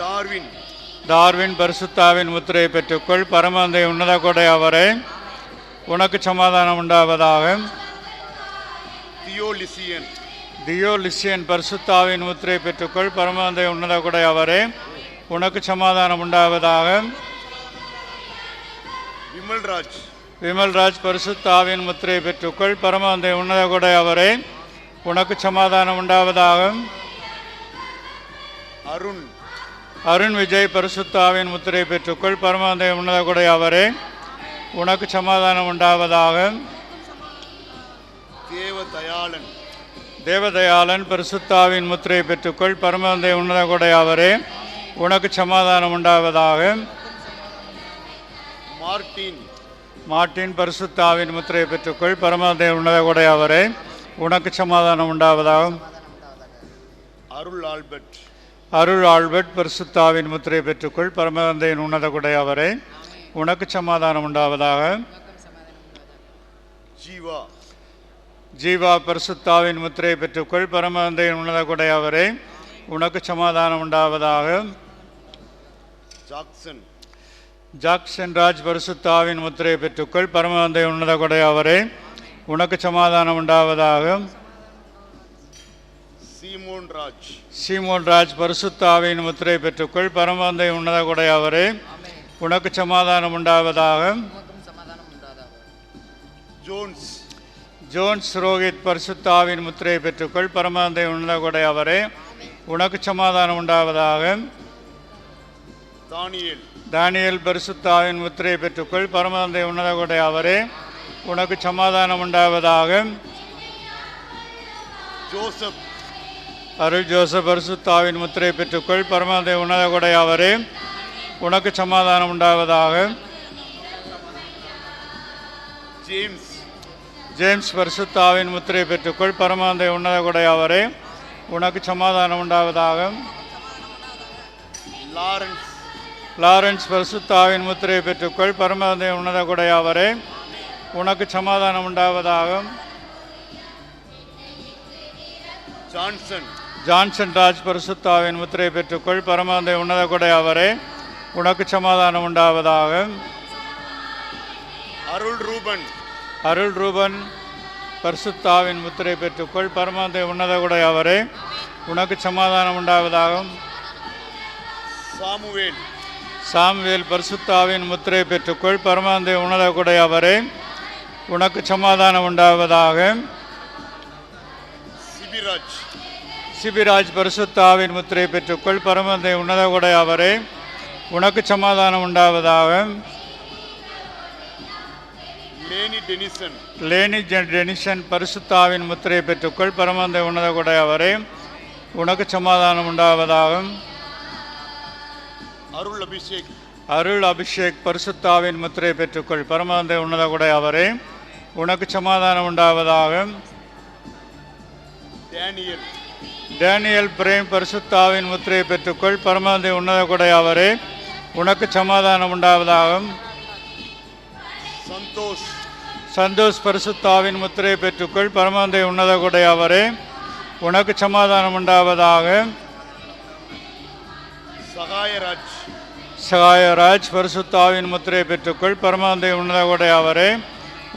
டார்வின் டார்வின் பரிசுத்தாவின் முத்திரை பெற்றுக்கொள். பரமாந்தை உன்னத கொடையாவரே உனக்கு சமாதானம் உண்டாவதாக. தியோலிசியன் தியோலிசியன் பரிசுத்தாவின் முத்திரை பெற்றுக்கொள். பரமாந்தை உன்னத கொடையாவரே உனக்கு சமாதானம் உண்டாவதாக. விமல்ராஜ் விமல்ராஜ் பரிசுத்தாவின் முத்திரை பெற்றுக்கொள். பரமாந்தை உன்னத கொடையாவரே உனக்கு சமாதானம் உண்டாவதாக. அருண் அருண் விஜய் பரிசுத்தாவின் முத்திரை பெற்றுக்கொள். பரமாந்தை உன்னத கொடையாவரே உனக்கு சமாதானம் உண்டாவதாக. தேவதயாளன் தேவதயாளன் பரிசுத்தாவின் முத்திரை பெற்றுக்கொள். பரமாந்தை உன்னத கொடையாவரே உனக்கு சமாதானம் உண்டாவதாக. மார்டின் மார்ட்டின் பரிசுத்தாவின் முத்திரை பெற்றுக்கொள். பரமாந்தை உன்னத கொடையாவரே உனக்கு சமாதானம் உண்டாவதாக. அருள் ஆல்பர்ட் அருள் ஆல்பர்ட் பரிசுத்தாவின் முத்திரை பெற்றுக்கொள். பரமாந்தையின் உன்னத கொடையாவரே உனக்கு சமாதானம் உண்டாவதாக. ஜீவா ஜீவா பரிசுத்தாவின் முத்திரை பெற்றுக்கொள். பரமாந்தையின் உன்னத கொடையாவரே உனக்கு சமாதானம் உண்டாவதாக. ஜாக்சன் ஜாக்சன் ராஜ் பரிசுத்தாவின் முத்திரை பெற்றுக்கொள். பரமதந்தை உன்னத கொடை அவரே, உனக்கு சமாதானம் உண்டாவதாக. சீமோன் ராஜ் சீமோன் ராஜ் பரிசுத்தாவின் முத்திரை பெற்றுக்கொள். பரமதந்தை உன்னத கொடை அவரே, உனக்கு சமாதானம் உண்டாவதாக. ஜோன்ஸ் ஜோன்ஸ் ரோஹித் பரிசுத்தாவின் முத்திரை பெற்றுக்கொள். பரமதந்தை உன்னத கொடை அவரே, உனக்கு சமாதானம் உண்டாவதாக. தானியேல் தானியேல் பரிசுத்தாவின் முத்திரை பெற்றுக்கொள். பரமதந்தை உன்னத கொடை அவரே, உனக்கு சமாதானம் உண்டாவதாக. ஜோசப் அருள் ஜோசப் பரிசுத்தாவின் முத்திரை பெற்றுக்கொள். பரமதந்தை உன்னத கொடை அவரே, உனக்கு சமாதானம் உண்டாவதாக. ஜேம்ஸ் ஜேம்ஸ் பரிசுத்தாவின் முத்திரை பெற்றுக்கொள். பரமதந்தை உன்னத கொடை அவரே, உனக்கு சமாதானம் உண்டாவதாக. லாரன்ஸ் லாரன்ஸ் பரிசுத்தாவின் முத்திரை பெற்றுக்கொள். பரமதந்தை உன்னத கொடை அவரே, உனக்கு சமாதானம் உண்டாவதாக. ஜான்சன் ஜான்சன் ராஜ் பரிசுத்தாவின் முத்திரை பெற்றுக்கொள். பரமதந்தை உன்னத கொடை அவரே, உனக்கு சமாதானம் உண்டாவதாக. அருள் ரூபன் அருள் ரூபன் பரிசுத்தாவின் முத்திரை பெற்றுக்கொள். பரமதந்தை உன்னத கொடை அவரே, உனக்கு சமாதானம் உண்டாவதாக. சாமுவேல் சாமுவேல் பரிசுத்தாவின் முத்திரை பெற்றுக்கொள். பரமதந்தை உன்னத கொடை அவரே, உனக்கு சமாதானம் உண்டாவதாக. சிபிராஜ் சிபிராஜ் பரிசுத்தாவின் முத்திரை பெற்றுக்கொள். பரமதந்தை உன்னத கொடை அவரே, உனக்கு சமாதானம் உண்டாவதாக. லேனி டெனிசன் லேனி டெனிசன் பரிசுத்தாவின் முத்திரை பெற்றுக்கொள். பரமதந்தை உன்னத கொடை அவரே, உனக்கு சமாதானம் உண்டாவதாக. அருள் அபிஷேக் அருள் அபிஷேக் பரிசுத்தாவின் முத்திரை பெற்றுக்கொள். பரமதந்தை உன்னத கொடை அவரே, உனக்கு சமாதானம் உண்டாவதாக. டேனியல் டேனியல் பிரேம் பரிசுத்தாவின் முத்திரை பெற்றுக்கொள். பரமதந்தை உன்னத கொடை அவரே, உனக்கு சமாதானம் உண்டாவதாக. சந்தோஷ் சந்தோஷ் பரிசுத்தாவின் முத்திரை பெற்றுக்கொள். பரமதந்தை உன்னத கொடை அவரே, உனக்கு சமாதானம் உண்டாவதாக. சகாயராஜ் சகாயராஜ் பரிசுத்தாவின் முத்திரை பெற்றுக்கொள். பரமதந்தை உன்னத கொடை அவரே,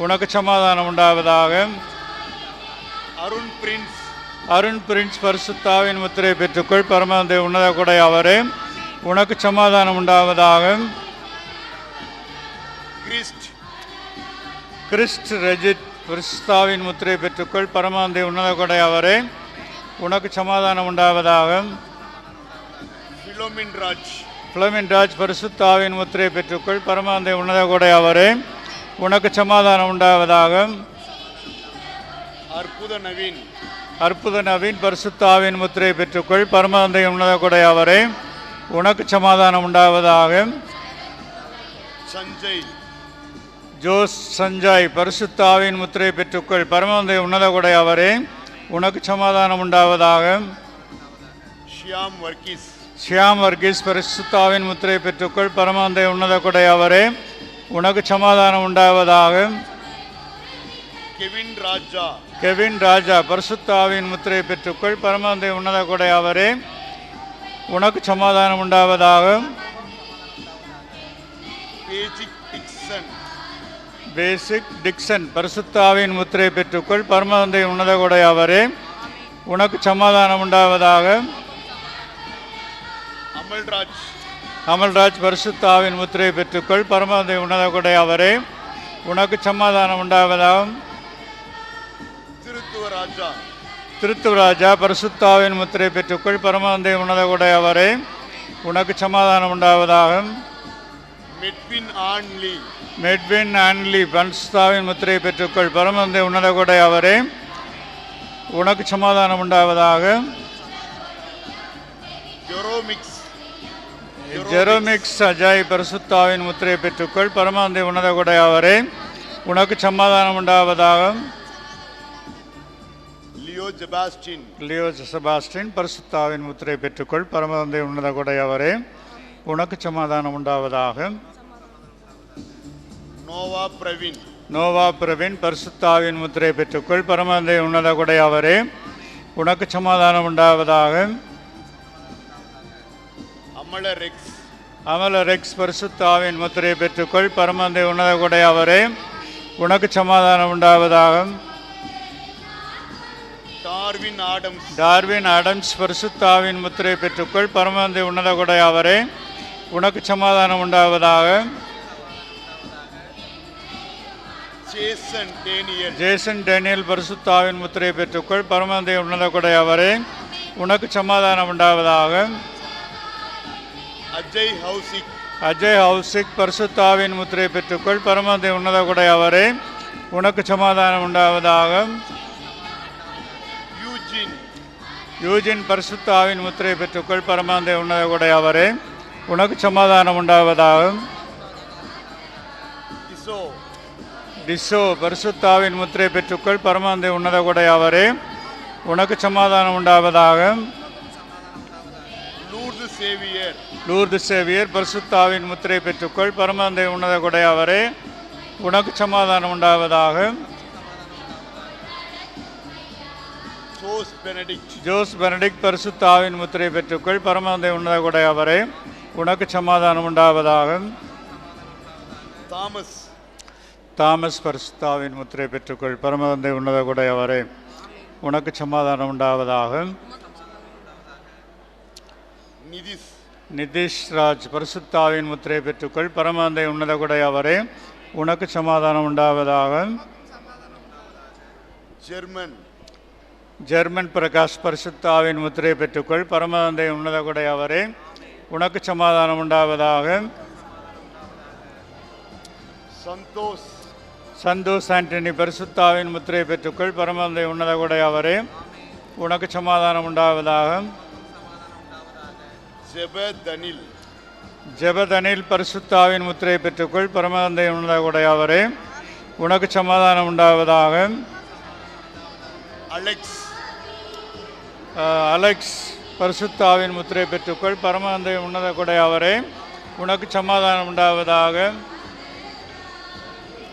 உனக்கு சமாதானம் உண்டாவதாக. அருண் பிரின்ஸ் அருண் பிரின்ஸ் பரிசுத்தாவின் முத்திரை பெற்றுக்கொள். பரமதந்தை உன்னத கொடை அவரே, உனக்கு சமாதானம் உண்டாவதாக. கிறிஸ்ட் கிறிஸ்ட் ரஜித் பரிசுத்தாவின் முத்திரை பெற்றுக்கொள். பரமதந்தை உன்னத கொடை அவரே, உனக்கு சமாதானம் உண்டாவதாக. பிலோமின் ராஜ் பிளமின் ராஜ் பரிசுத்தாவின் முத்திரை பெற்றுக்கொள். பரமதந்தை உன்னத கொடை அவரே, உனக்கு சமாதானம் உண்டாவதாக. அற்புத நவீன் அற்புத நவீன் பரிசுத்தாவின் முத்திரை பெற்றுக்கொள். பரமதந்தை உன்னத கொடை அவரே, உனக்கு சமாதானம் உண்டாவதாக. சஞ்சய் ஜோஸ் சஞ்சய் பரிசுத்தாவின் முத்திரை பெற்றுக்கொள். பரமதந்தை உன்னத கொடை அவரே, உனக்கு சமாதானம் உண்டாவதாக. ஷியாம் வர்கீஸ் ஷியாம் வர்கீஸ் பரிசுத்தாவின் முத்திரை பெற்றுக்கொள். பரமதந்தை உன்னத கொடை அவரே, உனக்கு சமாதானம் உண்டாவதாக. கெவின் ராஜா கெவின் ராஜா பரிசுத்தாவின் முத்திரை பெற்றுக்கொள். பரமதந்தை உன்னத கொடை அவரே, உனக்கு சமாதானம் உண்டாவதாக. பேஜிக் டிக்சன் பேசிக் டிக்சன் பரிசுத்தாவின் முத்திரை பெற்றுக்கொள். பரமதந்தை உன்னத கொடை அவரே, உனக்கு சமாதானம் உண்டாவதாக. அமல்ராஜ் அமல்ராஜ் பரிசுத்தாவின் முத்திரை பெற்றுக்கொள். பரமதந்தை உன்னத கொடை அவரே, உனக்கு சமாதானம் உண்டாவதாக. திருத்துவராஜா திருத்துவராஜா பரிசுத்தாவின் முத்திரை பெற்றுக்கொள். பரமதந்தை உன்னத கொடை அவரே, உனக்கு சமாதானம் உண்டாவதாக. மெட்வின் ஆன்லி மெட்வின் ஆன்லி பரிசுத்தாவின் முத்திரை பெற்றுக்கொள். பரமதந்தை உன்னத கொடை அவரே, உனக்கு சமாதானம் உண்டாவதாக. ஜெரோமிக்ஸ் அஜாய் பரிசுத்தாவின் முத்திரை பெற்றுக்கொள். பரமதந்தை உன்னத கொடை அவரே, உனக்கு சமாதானம் உண்டாவதாக. லியோ செபாஸ்டின் பரிசுத்தாவின் முத்திரை பெற்றுக்கொள். பரமதந்தை உன்னத கொடை அவரே, உனக்கு சமாதானம் உண்டாவதாக. நோவா பிரவீன் பரிசுத்தாவின் முத்திரை பெற்றுக்கொள். பரமதந்தை உன்னத கொடை அவரே, உனக்கு சமாதானம் உண்டாவதாக. Amala Rex, அமலரெக்ஸ் பரிசுத்தாவின் முத்திரையை பெற்றுக்கொள். பரமந்தை உன்னத கொடையாவரே உனக்கு சமாதானம் உண்டாவதாக. Darwin Adams, டார்வின் ஆடம்ஸ் பரிசுத்தாவின் முத்திரையை பெற்றுக்கொள். பரமந்தை உன்னத கொடையாவரே உனக்கு சமாதானம் உண்டாவதாக. Jason Daniel, ஜேசன் டேனியல் பரிசுத்தாவின் முத்திரையை பெற்றுக்கொள். பரமந்தை உன்னத கொடையாவரே உனக்கு சமாதானம் உண்டாவதாக. Ajay Housik, அஜய் ஹவுசிக் பரிசுத்தாவின் முத்திரையை பெற்றுக்கொள். பரமந்தை உன்னத கொடையாவரே உனக்கு சமாதானம் உண்டாவதாக. Eugene, யூஜின் பரிசுத்தாவின் முத்திரையை பெற்றுக்கொள். பரமந்தை உன்னத கொடையாவரே உனக்கு சமாதானம் உண்டாவதாக. Iso, டிசோ பரிசுத்தாவின் முத்திரை பெற்றுக்கொள். பரமந்தை உன்னத கொடையாவரே உனக்கு சமாதானம் உண்டாவதாக. Lourdes Xavier, லூர்து சேவியர் பரிசுத்தாவின் முத்திரை பெற்றுக்கொள். பரமந்தை உன்னத கொடையாவரே உனக்கு சமாதானம் உண்டாவதாக. Jos Benedict, ஜோஸ் பெனடிக் பரிசுத்தாவின் முத்திரை பெற்றுக்கொள். பரமந்தை உன்னத கொடையாவரே உனக்கு சமாதானம் உண்டாவதாக. Thomas, தாமஸ் பரிசுத்தாவின் முத்திரை பெற்றுக்கொள். பரமந்தை உன்னத கொடையாவரே உனக்கு சமாதானம் உண்டாவதாக. Nidis, நிதிஷ் ராஜ் பரிசுத்தாவின் முத்திரை பெற்றுக்கொள். பரமந்தை உன்னத கொடையாவரே உனக்கு சமாதானம் உண்டாவதாக. German, ஜெர்மன் பிரகாஷ் பரிசுத்தாவின் முத்திரை பெற்றுக்கொள். பரமந்தை உன்னத கொடையாவரே உனக்கு சமாதானம் உண்டாவதாக. Santos, சந்தோஷ் ஆண்டனி பரிசுத்தாவின் முத்திரை பெற்றுக்கொள். பரமந்தை உன்னத கொடையாவரே உனக்கு சமாதானம் உண்டாவதாக. Jebed Danil, ஜெபதனில் பரிசுத்தாவின் முத்திரை பெற்றுக்கொள். பரமந்தை உன்னத கொடையாவரே உனக்கு சமாதானம் உண்டாவதாக. Alex, அலெக்ஸ் பரிசுத்தாவின் முத்திரை பெற்றுக்கொள். பரமந்தை உன்னத கொடையாவரே உனக்கு சமாதானம் உண்டாவதாக.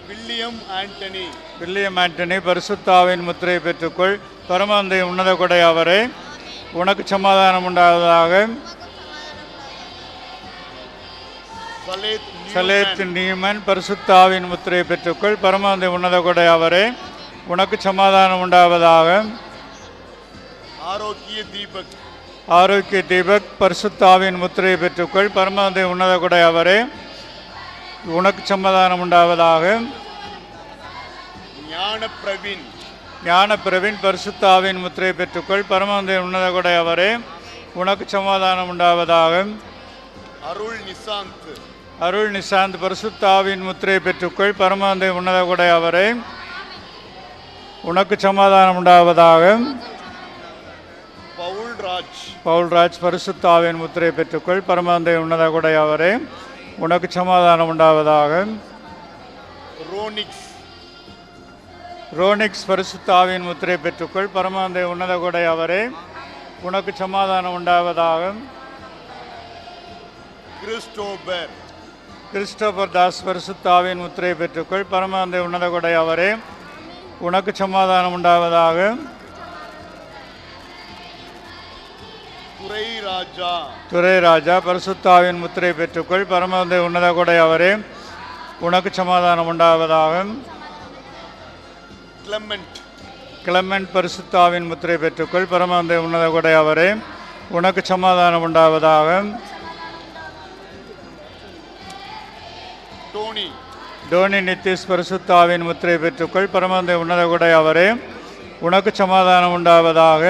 William Anthony, வில்லியம் ஆண்டனி பரிசுத்தாவின் முத்திரை பெற்றுக்கொள். பரமந்தை உன்னத கொடையாவரே உனக்கு சமாதானம் உண்டாவதாக. Saleth சலேத் Newman, நீமன் பரிசுத்தாவின் முத்திரை பெற்றுக்கொள். பரமந்தை உன்னத கொடையாவரே உனக்கு சமாதானம் உண்டாவதாக. Arokiya Deepak, ஆரோக்கிய தீபக் பரிசுத்தாவின் முத்திரை பெற்றுக்கொள். பரமந்தை உன்னத கொடையாவரே உனக்கு சமாதானம் உண்டாவதாக. Jnana Pravin, ஞான பிரவீன் பரிசுத்தாவின் முத்திரை பெற்றுக்கொள். பரமந்தை உன்னத கொடையாவரே உனக்கு சமாதானம் உண்டாவதாக. Arul Nisant, அருள் நிசாந்த் பரிசுத்தாவின் முத்திரை பெற்றுக்கொள். பரமந்தை உன்னத கொடையாவரே உனக்கு சமாதானம் உண்டாவதாக. Paul Raj, பவுல்ராஜ் பரிசுத்தாவின் முத்திரை பெற்றுக்கொள். பரமந்தை உன்னத கொடையாவரே உனக்கு சமாதானம் உண்டாவதாக. Ronix, ரோனிக்ஸ் பரிசுத்தாவின் முத்திரை பெற்றுக்கொள். பரமந்தை உன்னத கொடையாவரே உனக்கு சமாதானம் உண்டாவதாக. Christopher, கிறிஸ்டோபர் தாஸ் பரிசுத்தாவின் முத்திரை பெற்றுக்கொள். பரமந்தை உன்னத கொடையாவரே உனக்கு சமாதானம் உண்டாவதாக. Turai Raja, துரை ராஜா பரிசுத்தாவின் முத்திரை பெற்றுக்கொள். பரமந்தை உன்னத கொடையாவரே உனக்கு சமாதானம் உண்டாவதாக. Clement, கிளமெண்ட் பரிசுத்தாவின் முத்திரை பெற்றுக்கொள். பரமந்தை உன்னத கொடையாவரே உனக்கு சமாதானம் உண்டாவதாக. Tony, டோனி நித்திஷ் பரிசுத்தாவின் முத்திரை பெற்றுக்கொள். பரமந்தை உன்னத கொடையாவரே உனக்கு சமாதானம் உண்டாவதாக.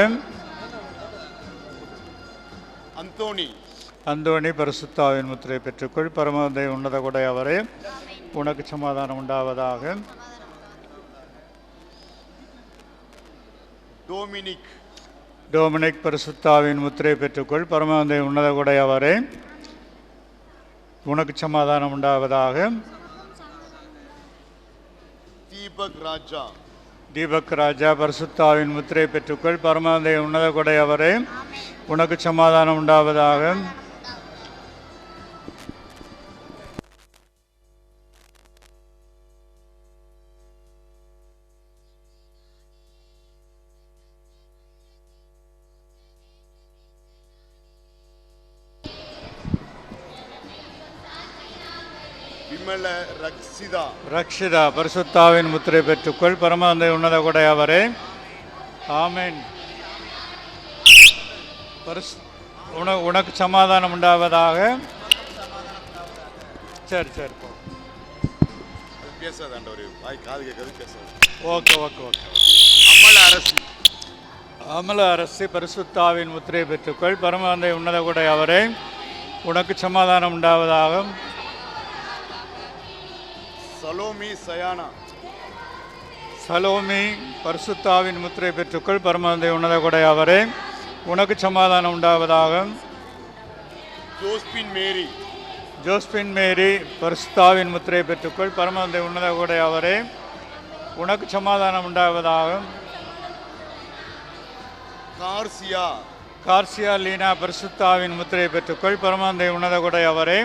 Anthony, அந்தோணி பரிசுத்தாவின் முத்திரை பெற்றுக்கொள். பரமந்தை உன்னத கொடையாவரே உனக்கு சமாதானம் உண்டாவதாக. Dominic, டோமினிக் பரிசுத்தாவின் முத்திரை பெற்றுக்கொள். பரமந்தை உன்னத கொடையாவரே உனக்கு சமாதானம் உண்டாவதாக. Deepak Raja, தீபக் ராஜா பரிசுத்தாவின் முத்திரை பெற்றுக்கொள். பரமந்தை உன்னத கொடையாவரே உனக்கு சமாதானம் உண்டாவதாக. அமல ரக்ஷிதா ரக்ஷிதா பரிசுத்தாவின் முத்திரை பெற்றுக்கொள். பரமானந்தை உன்னத கொடை அவரே. ஆமென். உனக்கு சமாதானம் உண்டாவதாக. சரி சரி போ. அது பேசாத ஆண்டவரே, வாய் காது கேட்காது பேசாது. Okay okay okay. அமல அரசி அமல அரசி பரிசுத்தாவின் முத்திரை பெற்றுக்கொள். பரமானந்தை உன்னத கொடை அவரே. உனக்கு சமாதானம் உண்டாவதாக. சலோமி சயானா சலோமி பரிசுத்தாவின் முத்திரை பெற்றுக்கொள். பரமானந்தை உன்னத கொடை அவரே. உனக்கு சமாதானம் உண்டாவதாக. ஜோஸ்பின் மேரி ஜோஸ்பின் மேரி பரிசுத்தாவின் முத்திரை பெற்றுக்கொள். பரமானந்தை உன்னத கொடை அவரே. உனக்கு சமாதானம் உண்டாவதாக. கார்சியா கார்சியா லீனா பரிசுத்தாவின் முத்திரை பெற்றுக்கொள். பரமானந்தை உன்னத கொடை அவரே.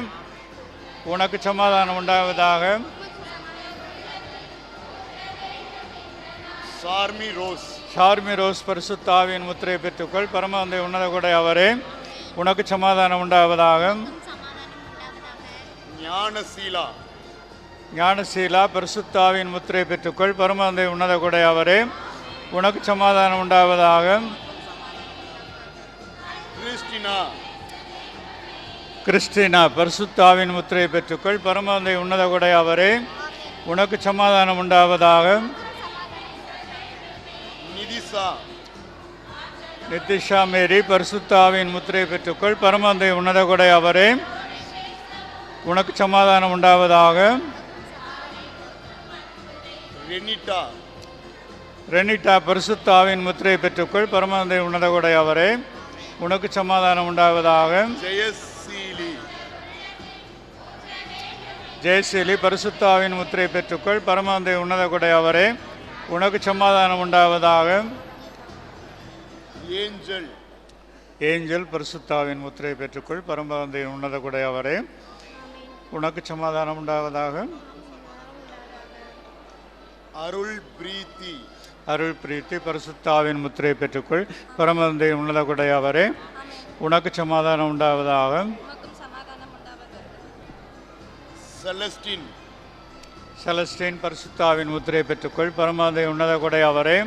உனக்கு சமாதானம் உண்டாவதாக. சார்மி ரோஸ் ஷார்மி ரோஸ் பரிசுத்தாவின் முத்திரை பெற்றுக்கொள். பரமானந்தை உன்னத கொடை அவரே. உனக்கு சமாதானம் உண்டாவதாக. ஞானசீலா ஞானசீலா பரிசுத்தாவின் முத்திரை பெற்றுக்கொள். பரமானந்தை உன்னத கொடை அவரே. உனக்கு சமாதானம் உண்டாவதாக. கிறிஸ்டினா கிறிஸ்டினா பரிசுத்தாவின் முத்திரை பெற்றுக்கொள். பரமானந்தை உன்னத கொடை அவரே. உனக்கு சமாதானம் உண்டாவதாக. நிதிசா நிதிஷா மேரி பரிசுத்தாவின் முத்திரை பெற்றுக்கொள். பரமானந்தை உன்னத கொடை அவரே. உனக்கு சமாதானம் உண்டாவதாக. ரெனிட்டா ரெனிட்டா பரிசுத்தாவின் முத்திரை பெற்றுக்கொள். பரமானந்தை உன்னத கொடை அவரே. உனக்கு சமாதானம் உண்டாவதாக. ஜெயசீலி ஜெயசீலி பரிசுத்தாவின் முத்திரை பெற்றுக்கொள். பரமானந்தை உன்னத கொடை அவரே. உனக்கு சமாதானம் உண்டாவதாக. ஏஞ்சல் ஏஞ்சல் பரிசுத்தாவின் முத்திரை பெற்றுக்கொள். பரமானந்தை உன்னத கொடை அவரே. உனக்கு சமாதானம் உண்டாவதாக. அருள் பிரீத்தி அருள் பிரீத்தி பரிசுத்தாவின் முத்திரை பெற்றுக்கொள். பரமானந்தை உன்னத கொடை அவரே. உனக்கு சமாதானம் உண்டாவதாக. செலஸ்டின் செலஸ்டின் பரிசுத்தாவின் முத்திரை பெற்றுக்கொள். பரமானந்தை உன்னத கொடை அவரே.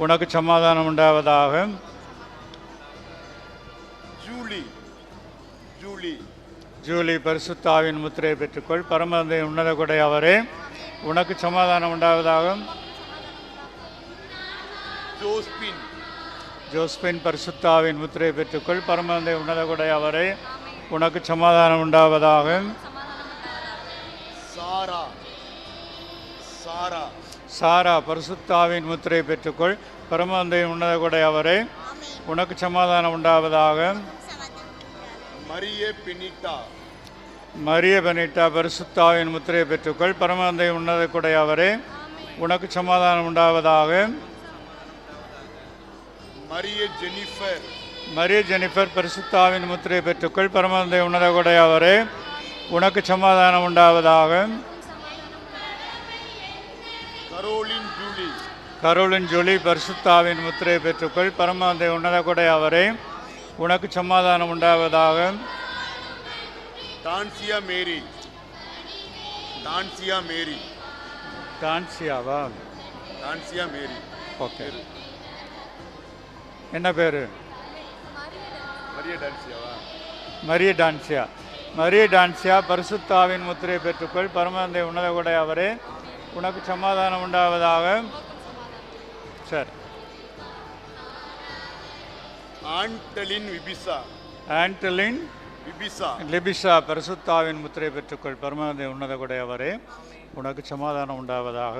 உனக்கு சமாதானம் உண்டாவதாக. ஜூலி ஜூலி ஜூலி பரிசுத்தாவின் முத்திரை பெற்றுக்கொள். பரமானந்தை உன்னத கொடை அவரே. உனக்கு சமாதானம் உண்டாவதாக. ஜோஸ்பின் ஜோஸ்பின் பரிசுத்தாவின் முத்திரை பெற்றுக்கொள். பரமானந்தை உன்னத கொடை அவரே. உனக்கு சமாதானம் உண்டாவதாக. சாரா சாரா சாரா பரிசுத்தாவின் முத்திரை பெற்றுக்கொள். பரமானந்தை உன்னத கொடை அவரே. உனக்கு சமாதானம் உண்டாவதாக. மரிய பெனிட்டா மரிய பெனிட்டா பரிசுத்தாவின் முத்திரை பெற்றுக்கொள். பரமானந்தை உன்னத கொடை அவரே. உனக்கு சமாதானம் உண்டாவதாக. மரிய ஜெனிஃபர் மரிய ஜெனிஃபர் பரிசுத்தாவின் முத்திரை பெற்றுக்கொள். பரமானந்தை உன்னத கொடை அவரே. உனக்கு சமாதானம் உண்டாவதாக. கரோலின் ஜூலி கரோலின் ஜூலி பரிசுத்தாவின் முத்திரை பெற்றுக்கொள். பரமானந்தை உன்னத கொடை அவரே. உனக்கு சமாதானம் உண்டாவதாக. டான்சியா மேரி டான்சியா மேரி டான்சியாவா? டான்சியா மேரி ஓகே. என்ன பேர்? மரிய டான்சியாவா? மரிய டான்சியா. மரிய டான்சியா பரிசுத்தாவின் முத்திரை பெற்றுக்கொள். பரமானந்தை உன்னத கொடை அவரே. உனக்கு சமாதானம் உண்டாவதாக. சரி. ஆண்டலின் விபிசா ஆண்டலின் விபிசா லிபிஷா பரிசுத்தாவின் முத்திரை பெற்றுக்கொள். பரமானந்தை உன்னத கொடை அவரே. உனக்கு சமாதானம் உண்டாவதாக.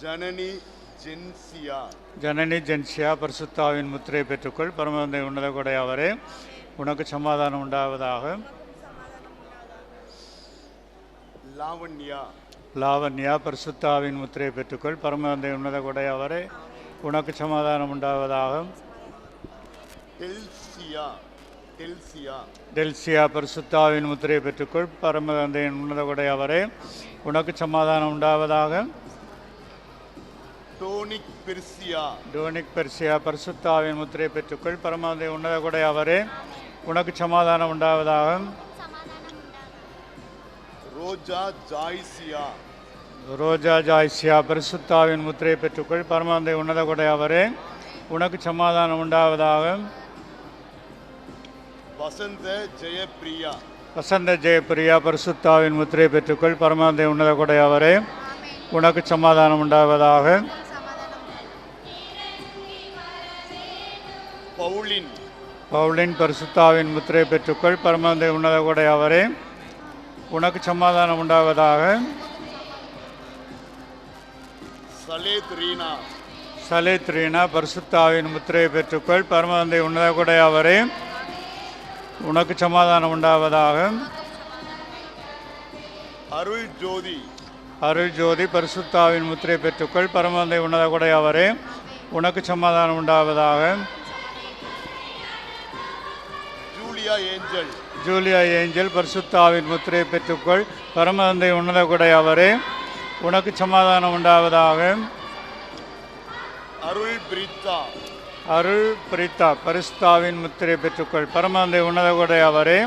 ஜனனி ஜென்சியா ஜனனி ஜென்சியா பரிசுத்தாவின் முத்திரை பெற்றுக்கொள். பரமானந்தை உன்னத கொடை அவரே. உனக்கு சமாதானம் உண்டாவதாக. லாவண்யா லாவண்யா பரிசுத்தாவின் முத்திரை பெற்றுக்கொள். பரமானந்தை உன்னத கொடை அவரே. உனக்கு சமாதானம் உண்டாவதாக. டெல்சியா டெல்சியா டெல்சியா பரிசுத்தாவின் முத்திரை பெற்றுக்கொள். பரமானந்தை உன்னத கொடை அவரே. உனக்கு சமாதானம் உண்டாவதாக. டோனிக் பெர்சியா டோனிக் பெர்சியா பரிசுத்தாவின் முத்திரை பெற்றுக்கொள். பரமானந்தை உன்னத கொடை அவரே. உனக்கு சமாதானம் உண்டாவதாக. ரோஜா ஜாய்சியா ரோஜா ஜாய்சியா பரிசுத்தாவின் முத்திரையை பெற்றுக்கொள். பரமாந்தை உன்னத கொடை அவரே, உனக்கு சமாதானம் உண்டாவதாக. வசந்த ஜெயப்பிரியா வசந்த ஜெயப்பிரியா பரிசுத்தாவின் முத்திரையை பெற்றுக்கொள். பரமாந்தை உன்னத கொடை அவரே, உனக்கு சமாதானம் உண்டாவதாக. பவுலின் பவுலின் பரிசுத்தாவின் முத்திரையை பெற்றுக்கொள். பரமாந்தை உன்னத கொடை அவரே, உனக்கு சமாதானம் உண்டாவதாக. சலேத் ரீனா சலேத் ரீனா பரிசுத்தாவின் முத்திரையை பெற்றுக்கொள். பரமாந்தை உன்னத கொடை அவரே, உனக்கு சமாதானம் உண்டாவதாக. அருள் ஜோதி அருள் ஜோதி பரிசுத்தாவின் முத்திரை பெற்றுக்கொள். பரமாந்தை உன்னத கொடை அவரே, உனக்கு சமாதானம் உண்டாவதாக. ஜூலியா ஏஞ்சல் ஜூலியா ஏஞ்சல் பரிசுத்தாவின் முத்திரை பெற்றுக்கொள். பரமாந்தை உன்னத கொடை அவரே, உனக்கு சமாதானம் உண்டாவதாக. அருள் பிரித்தா அருள் பிரித்தா பரிசுத்தாவின் முத்திரை பெற்றுக்கொள். பரமாந்தை உன்னத கொடை அவரே,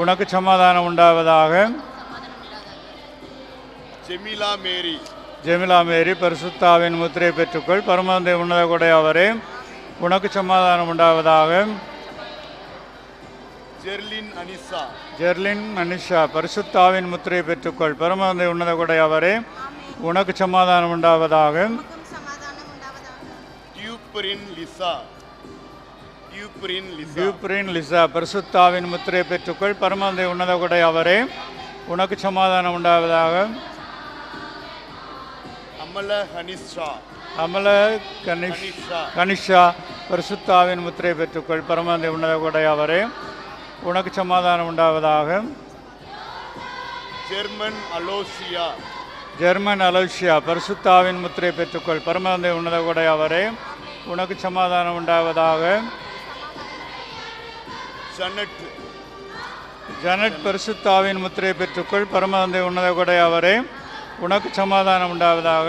உனக்கு சமாதானம் உண்டாவதாக. ஜெமிலா மேரி ஜெமிலா மேரி பரிசுத்தாவின் முத்திரை பெற்றுக்கொள். பரமாந்தை உன்னத கொடை அவரே, உனக்கு சமாதானம் உண்டாவதாக. ஜெர்லின் அனிசா ஜெர்லின் அனிஷா பரிசுத்தாவின் முத்திரை பெற்றுக்கொள். பரமாந்தை உன்னத கொடை அவரே, உனக்கு சமாதானம் உண்டாவதாக. டியூப்பரின் லிசா டியூப்பரின் லிசா டியூப்ரின் லிசா பரிசுத்தாவின் முத்திரை பெற்றுக்கொள். பரமாந்தை உன்னத கொடை அவரே, உனக்கு சமாதானம் உண்டாவதாக. அமல ஹனிஷா அமல கனிஷா பரிசுத்தாவின் முத்திரை பெற்றுக்கொள். பரமாந்தை உன்னத கொடை அவரே, உனக்கு சமாதானம் உண்டாவதாக. ஜெர்மன் அலோசியா ஜெர்மன் அலோசியா பரிசுத்தாவின் முத்திரை பெற்றுக்கொள். பரமாந்தை உன்னத கொடை அவரே, உனக்கு சமாதானம் உண்டாவதாக. ஜனட் ஜனட் பரிசுத்தாவின் முத்திரை பெற்றுக்கொள். பரமாந்தை உன்னத கொடை அவரே, உனக்கு சமாதானம் உண்டாவதாக.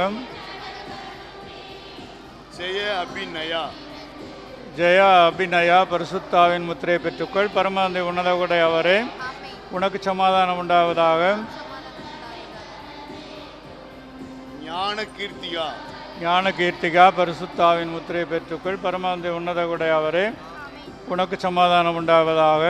ஜெய அபிநயா ஜெயா அபிநயா பரிசுத்தாவின் முத்திரை பெற்றுக்கொள். பரமாந்தை உன்னத கொடை அவரே, உனக்கு சமாதானம் உண்டாவதாக. ஞான கீர்த்திகா ஞான கீர்த்திகா பரிசுத்தாவின் முத்திரை பெற்றுக்கொள். பரமாந்தை உன்னத கொடை அவரே, உனக்கு சமாதானம் உண்டாவதாக.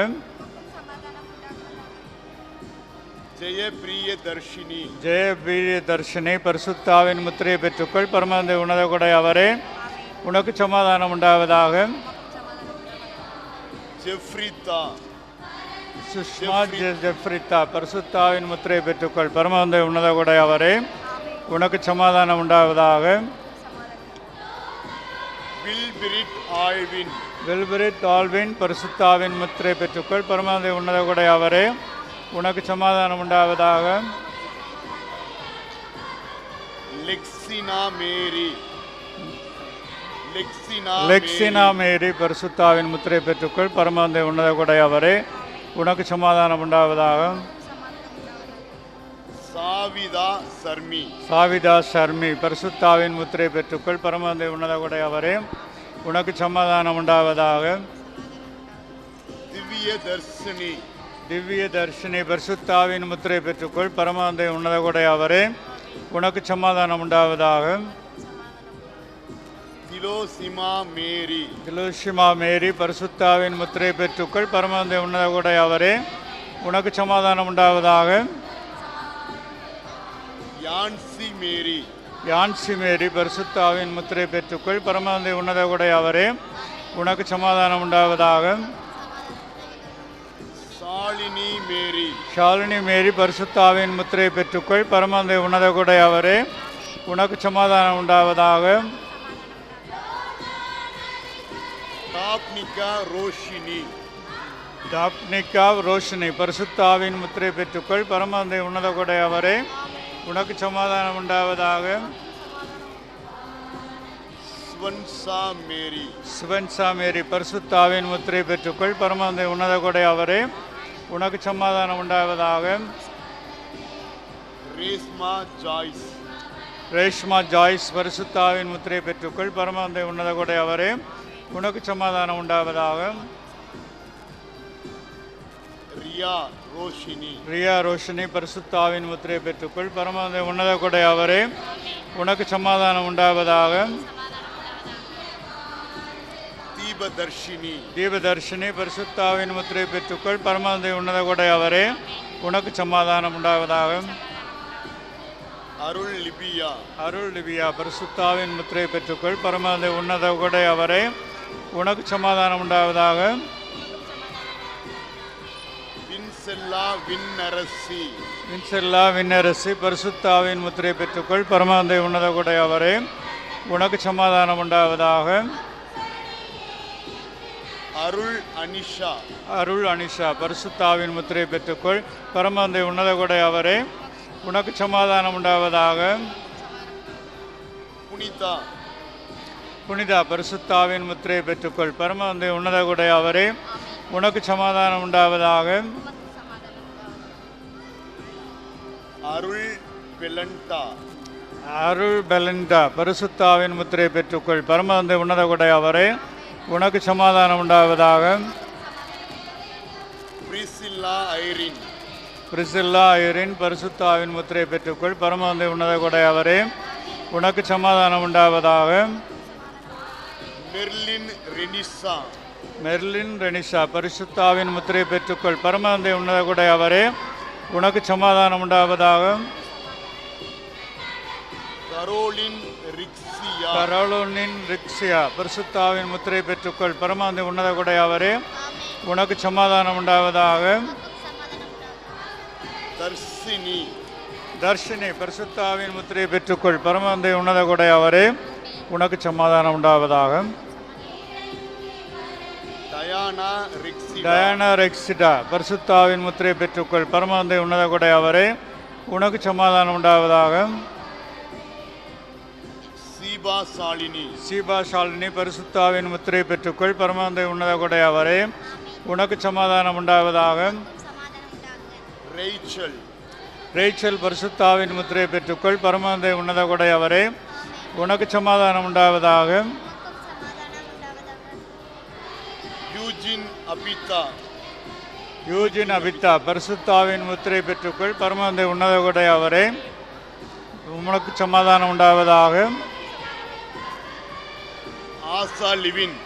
ஜெய பிரிய தர்ஷினி ஜெய வீரிய தர்ஷினி பரிசுத்தாவின் முத்திரை பெற்றுக்கொள். பரமாந்தை உன்னத கொடை அவரே, உனக்கு சமாதானம் உண்டாவதாக. ஜெஃப்ரிதா சுஷ்மா ஜெஃப்ரிதா பரிசுத்தாவின் முத்திரை பெற்றுக்கொள். பரமாந்தை உன்னத கொடை அவரே, உனக்கு சமாதானம் உண்டாவதாக. வில்பிரிட் ஆழ்வின் வில்பிரிட் ஆல்வின் பரிசுத்தாவின் முத்திரை பெற்றுக்கொள். பரமாந்தை உன்னத கொடை அவரே, உனக்கு சமாதானம் உண்டாவதாக. லெக்சினா மேரி லெக்சினா மேரி பரிசுத்தாவின் முத்திரை பெற்றுக்கொள். பரமாந்தை உன்னத கொடை அவரே, உனக்கு சமாதானம் உண்டாவதாக. சாவிதா சர்மி சாவிதா சர்மி பரிசுத்தாவின் முத்திரை பெற்றுக்கொள். பரமாந்தை உன்னத கொடை அவரே, உனக்கு சமாதானம் உண்டாவதாக. திவ்ய தர்ஷினி திவ்ய தர்ஷினி பரிசுத்தாவின் முத்திரை பெற்றுக்கொள். பரமாந்தை உன்னத கொடை அவரே, உனக்கு சமாதானம் உண்டாவதாக. திலோசிமா மேரி திலோஷிமா மேரி பரிசுத்தாவின் முத்திரை பெற்றுக்கொள். பரமாந்தை உன்னத கொடை அவரே, உனக்கு சமாதானம் உண்டாவதாக. யான்சி மேரி யான்சி மேரி பரிசுத்தாவின் முத்திரை பெற்றுக்கொள். பரமாந்தை உன்னத கொடை அவரே, உனக்கு சமாதானம் உண்டாவதாக. சாலினி மேரி ஷாலினி மேரி பரிசுத்தாவின் முத்திரை பெற்றுக்கொள். பரமாந்தை உன்னத கொடை அவரே, உனக்கு சமாதானம் உண்டாவதாக. தாப்னிகா ரோஷினி தாப்னிகா ரோஷினி பரிசுத்தாவின் முத்திரை பெற்றுக்கொள். பரமாந்தை உன்னத கொடை அவரே, உனக்கு சமாதானம் உண்டாவதாக. ஸ்வன்சா மேரி சிவன்சா மேரி பரிசுத்தாவின் முத்திரை பெற்றுக்கொள். பரமாந்தை உன்னத கொடை அவரே, உனக்கு சமாதானம் உண்டாவதாக. ரேஸ்மா ஜாய்ஸ் ரேஷ்மா ஜாய்ஸ் பரிசுத்தாவின் முத்திரை பெற்றுக்கொள். பரமாந்தை உன்னத கொடை அவரே, உனக்கு சமாதானம் உண்டாவதாக. ரியா ரோஷினி ரியா ரோஷினி பரிசுத்தாவின் முத்திரை பெற்றுக்கொள். பரம உன்னத கொடை அவரே, உனக்கு சமாதானம் உண்டாவதாக. தீபதர்ஷினி தீபதர்ஷினி பரிசுத்தாவின் முத்திரை பெற்றுக்கொள். பரமானந்த உன்னத கொடை அவரே, உனக்கு சமாதானம் உண்டாவதாக. அருள் லிபியா அருள் லிபியா பரிசுத்தாவின் முத்திரை பெற்றுக்கொள். பரமானந்த உன்னத கொடை அவரே, உனக்கு சமாதானம் உண்டாவதாக. வின்செல்லா விண்ணரசி வின்செல்லா விண்ணரசி பரிசுத்தாவின் முத்திரை பெற்றுக்கொள். பரமானந்த உன்னத கொடை அவரே, உனக்கு சமாதானம் உண்டாவதாக. அருள் அனிஷா அருள் அனிஷா பரிசுத்தாவின் முத்திரை பெற்றுக்கொள். பரமானந்த உன்னத கொடை அவரே, உனக்கு சமாதானம் உண்டாவதாக. புனிதா புனிதா பரிசுத்தாவின் முத்திரை பெற்றுக்கொள். பரமானந்த உன்னத கொடை அவரே, உனக்கு சமாதானம் உண்டாவதாக. அருள் பெலண்டா அருள் பெலண்டா பரிசுத்தாவின் முத்திரை பெற்றுக்கொள். பரமானந்த உன்னத கொடை அவரே, உனக்கு சமாதானம் உண்டாவதாக. பிரிசில்லா ஐரின் பிரிசில்லா ஐரின் பரிசுத்தாவின் முத்திரை பெற்றுக்கொள். பரமானந்த உன்னத கொடை அவரே, உனக்கு சமாதானம் உண்டாவதாக. மெர்லின் ரெனிசா மெர்லின் ரெனிஷா பரிசுத்தாவின் முத்திரை பெற்றுக்கொள். பரமானந்த உன்னத கொடை அவரே, உனக்கு சமாதானம் உண்டாவதாக. கரோலின் ரிக்ஸியா கரோலின் ரிக்ஸியா பரிசுத்தாவின் முத்திரை பெற்றுக்கொள். பரமானந்த உன்னத கொடை அவரே, உனக்கு சமாதானம் உண்டாவதாக. தர்சினி தர்ஷினி பரிசுத்தாவின் முத்திரை பெற்றுக்கொள். பரமானந்த உன்னத கொடை அவரே, உனக்கு சமாதானம் உண்டாவதாக. டயானா ரிக்ஸிடா டயானா ரெக்ஸிடா பரிசுத்தாவின் முத்திரை பெற்றுக்கொள். பரமானந்த உன்னத கொடை அவரே, உனக்கு சமாதானம் உண்டாவதாக. சீபா சாலினி சீபா ஷாலினி பரிசுத்தாவின் முத்திரை பெற்றுக்கொள். பரமானந்த உன்னத கொடை அவரே, உனக்கு சமாதானம் உண்டாவதாக. ரேச்சல் ரேச்சல் பரிசுத்தாவின் முத்திரை பெற்றுக்கொள். பரமானந்த உன்னத கொடை அவரே, உனக்கு சமாதானம் உண்டாவதாக. யூஜின் அபிதா யூஜின் அபிதா பரிசுத்தாவின் முத்திரை பெற்றுக்கொள். பரமானந்த உன்னத கொடை அவரே, உனக்கு சமாதானம் உண்டாவதாக. ஆசா லிவின்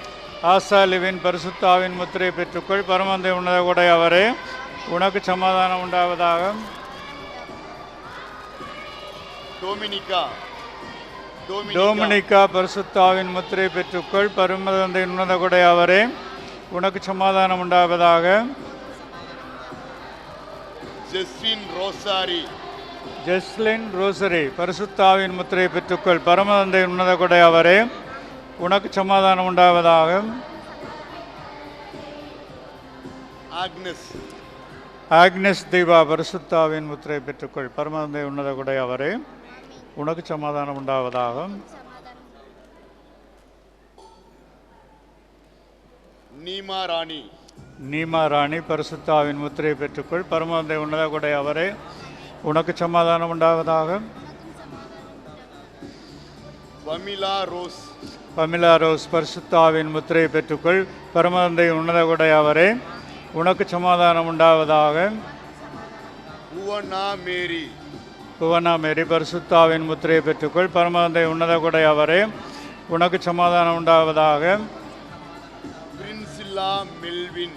ஆசா லிவின் பரிசுத்தாவின் முத்திரை பெற்றுக்கொள். பரமானந்த உன்னத கொடை அவரே, உனக்கு சமாதானம் உண்டாவதாக. டோமினிகா டோமினிகா பரிசுத்தாவின் முத்திரை பெற்றுக்கொள். பரமானந்த உன்னத கொடை அவரே, உனக்கு சமாதானம் உண்டாவதாக. ஜெஸ்வின் ரோசாரி ஜெஸ்லின் ரோசரி பரிசுத்தாவின் முத்திரை பெற்றுக்கொள். பரமானந்த உன்னத கொடை அவரே, உனக்கு சமாதானம் உண்டாவதாக. ஆக்னஸ் ஆக்னஸ் தீபா பரிசுத்தாவின் முத்திரை பெற்றுக்கொள். பரமானந்த உன்னத கொடை அவரே, உனக்கு சமாதானம் உண்டாவதாக. நீமா ராணி நீமா ராணி பரிசுத்தாவின் முத்திரை பெற்றுக்கொள். பரமானந்த உன்னத கொடை அவரே, உனக்கு சமாதானம் உண்டாவதாக. பமிலா ரோஸ் பமிலா ரோஸ் பரிசுத்தாவின் முத்திரை பெற்றுக்கொள். பரமானந்த உன்னத கொடை அவரே, உனக்கு சமாதானம் உண்டாவதாக. புவனா மேரி புவனா மேரி பரிசுத்தாவின் முத்திரை பெற்றுக்கொள். பரமானந்த உன்னத கொடை அவரே, உனக்கு சமாதானம் உண்டாவதாக. பிரின்சில்லா மெல்வின்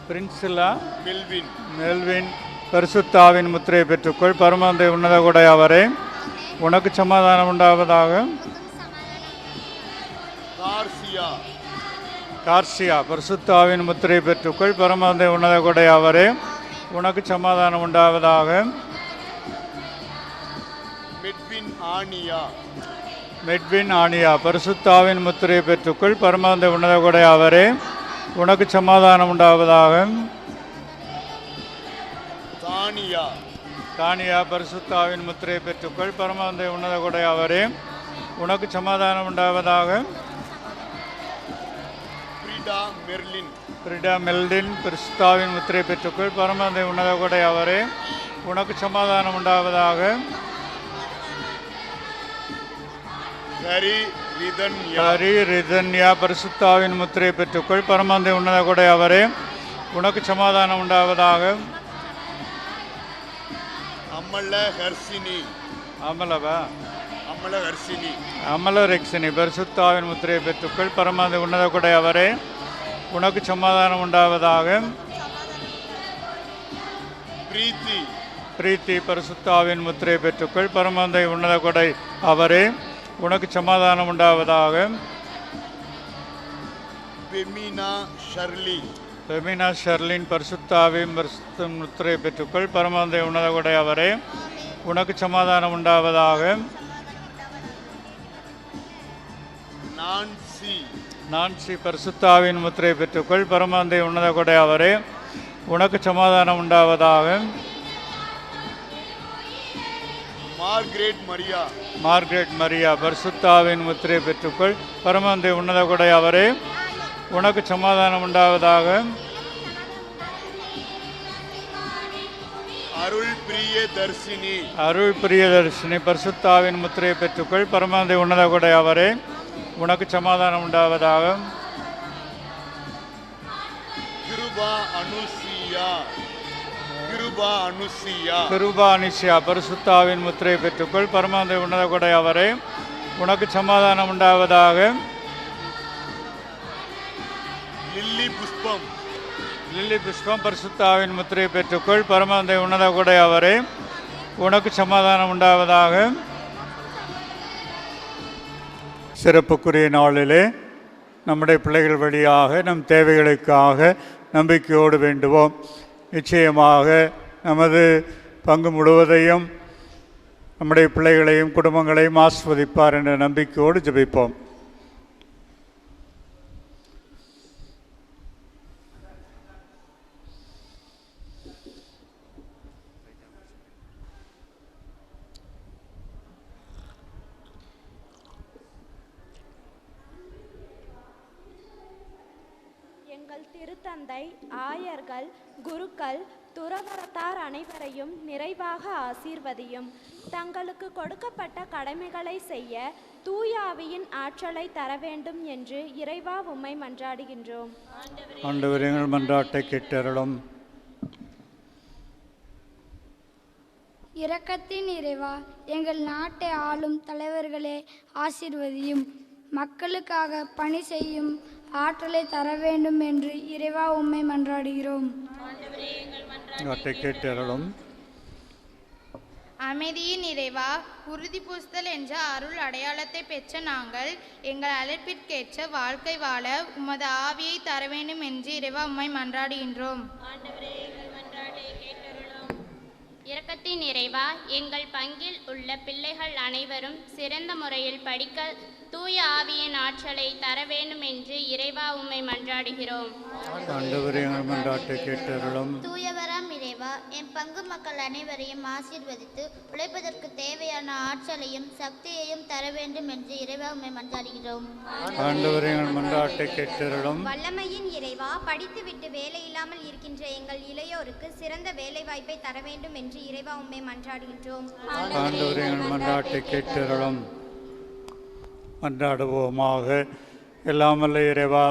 பிரின்சிலா மெல்வின் மெல்வின் பரிசுத்தாவின் முத்திரை பெற்றுக்கொள். பரமானந்த உன்னத கொடை அவரே, உனக்கு சமாதானம் உண்டாவதாக. கார்சியா கார்சியா பரிசுத்தாவின் முத்திரை பெற்றுக்கொள். பரமானந்த உன்னத கொடை அவரே, உனக்கு சமாதானம் உண்டாவதாக. மெட்வின் ஆனியா மெட்வின் ஆனியா பரிசுத்தாவின் முத்திரை பெற்றுக்கொள். பரமானந்த உன்னத கொடை அவரே, உனக்கு சமாதானம் உண்டாவதாக. தானியா தானியா பரிசுத்தாவின் முத்திரை பெற்றுக்கொள். பரமானந்த உன்னத கொடை அவரே, உனக்கு சமாதானம் உண்டாவதாக. பிரிடா மெர்லின் பிரிடா மெல்டின் பரிசுத்தாவின் முத்திரை பெற்றுக்கொள். பரமானந்த உன்னத கொடை அவரே, உனக்கு சமாதானம் உண்டாவதாக. ஹரி ரிதன்யா ஹரி ரிதன்யா பரிசுத்தாவின் முத்திரை பெற்றுக்கொள். பரமானந்த உன்னத கொடை அவரே, உனக்கு சமாதானம் உண்டாவதாக. அம்மல ஹர்ஷினி அமலவா அம்மல ஹர்ஷினி அமலரெக்ஷினி பரிசுத்தாவின் முத்திரையை பெற்றுக்கள். பரமானது உன்னத கொடை அவரே, உனக்கு சமாதானம் உண்டாவதாக. பிரீத்தி பிரீத்தி பரிசுத்தாவின் முத்திரையை பெற்றுக்கள். பரமானதை உன்னத கொடை அவரே, உனக்கு சமாதானம் உண்டாவதாக. பெமினா ஷர்லி பெமினா ஷர்லின் பரிசுத்தாவின் முத்திரையை பெற்றுக்கள். பரமானதை உன்னத கொடை அவரே, உனக்கு சமாதானம் உண்டாவதாக. நான்சி நான்சி பரிசுத்தாவின் முத்திரை பெற்றுக்கொள். பரமானதை உன்னத கொடை அவரே, உனக்கு சமாதானம் உண்டாவதாக. மார்க்ரெட் மரியா மார்க்ரெட் மரியா பரிசுத்தாவின் முத்திரை பெற்றுக்கொள். பரமானதை உன்னத கொடை அவரே, உனக்கு சமாதானம் உண்டாவதாக. அருள் பிரியதர்ஷினி அருள் பிரியதர்ஷினி பரிசுத்தாவின் முத்திரை பெற்றுக்கொள். பரமானதை உன்னத கொடை அவரே, உனக்கு சமாதானம் உண்டாவதாக. கிருபா அனுசியா கிருபா அனுசியா கிருபா அனிசியா பரிசுத்தாவின் முத்திரை பெற்றுக்கொள். பரமானதை உன்னத கொடை அவரே, உனக்கு சமாதானம் உண்டாவதாக. லில்லி புஷ்பம் லில்லி புஷ்பம் பரிசுத்தாவின் முத்திரை பெற்றுக்கொள். பரமானதை உன்னத கொடை அவரே, உனக்கு சமாதானம் உண்டாவதாக. சிறப்புக்குரிய நாளிலே நம்முடைய பிள்ளைகள் வழியாக நம் தேவைகளுக்காக நம்பிக்கையோடு வேண்டுவோம். நிச்சயமாக நமது பங்கு முழுவதையும் நம்முடைய பிள்ளைகளையும் குடும்பங்களையும் ஆஸ்வதிப்பார் என்ற நம்பிக்கையோடு ஜெபிப்போம். எங்கள் திருத்தந்தை, ஆயர்கள், குருக்கள், துறவரத்தார் அனைவரையும் நிறைவாக ஆசீர்வதியும். தங்களுக்கு கொடுக்கப்பட்ட கடமைகளை செய்ய தூய ஆவியின் ஆற்றலை தர வேண்டும் என்று இறைவா உம்மை மன்றாடுகின்றோம். ஆண்டவர் எங்கள் மன்றாட்டை கேட்டருளும். இரக்கத்தின் இறைவா, எங்கள் நாட்டை ஆளும் தலைவர்களே ஆசீர்வதியும். மக்களுக்காக பணி செய்யும் ஆற்றலை தர வேண்டும் என்று இறைவா உம்மை மன்றாடுகிறோம். கேட்டருளும். அமைதியின் இறைவா, உறுதி பூசுதல் என்ற அருள் அடையாளத்தை பெற்ற நாங்கள் எங்கள் அழைப்பிற்கேற்ற வாழ்க்கை வாழ உமது ஆவியை தர வேண்டும் என்று இறைவா உம்மை மன்றாடுகின்றோம். இரக்கத்தின் இறைவா, எங்கள் பங்கில் உள்ள பிள்ளைகள் அனைவரும் சிறந்த முறையில் படிக்க தூய ஆவியின் ஆற்றலை தர வேண்டும் என்று இறைவா உம்மை மன்றாடுகிறோம். தூயவராம் இறைவா, என் பங்கு மக்கள் அனைவரையும் ஆசீர்வதித்து உழைப்பதற்கு தேவையான ஆற்றலையும் சக்தியையும் தர வேண்டும் என்று இறைவா உம்மை மன்றாடுகிறோம். வல்லமையின் இறைவா, படித்துவிட்டு வேலை இல்லாமல் இருக்கின்ற எங்கள் இளையோருக்கு சிறந்த வேலை வாய்ப்பை தர வேண்டும் என்று இறைவா உம்மை மன்றாடுகின்றோம். மன்றாடுவோமாக. எல்லாம் வல்ல இறைவா,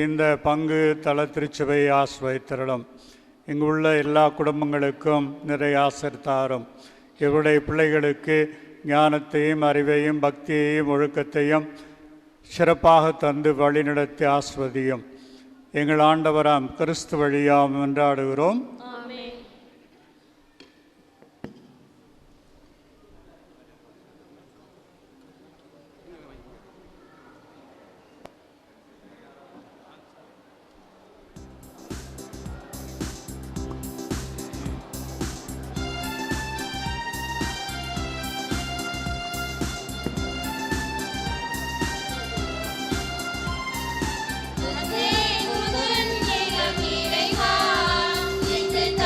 இந்த பங்கு தல திருச்சபையை ஆசிர்வதித்தருளும். இங்குள்ள எல்லா குடும்பங்களுக்கும் நிறைய ஆசீர்வாதம். இவருடைய பிள்ளைகளுக்கு ஞானத்தையும் அறிவையும் பக்தியையும் ஒழுக்கத்தையும் சிறப்பாக தந்து வழிநடத்தி ஆசிர்வதியும். எங்கள் ஆண்டவராம் கிறிஸ்து வழியாம் மன்றாடுகிறோம். இறைவா, எங்கள்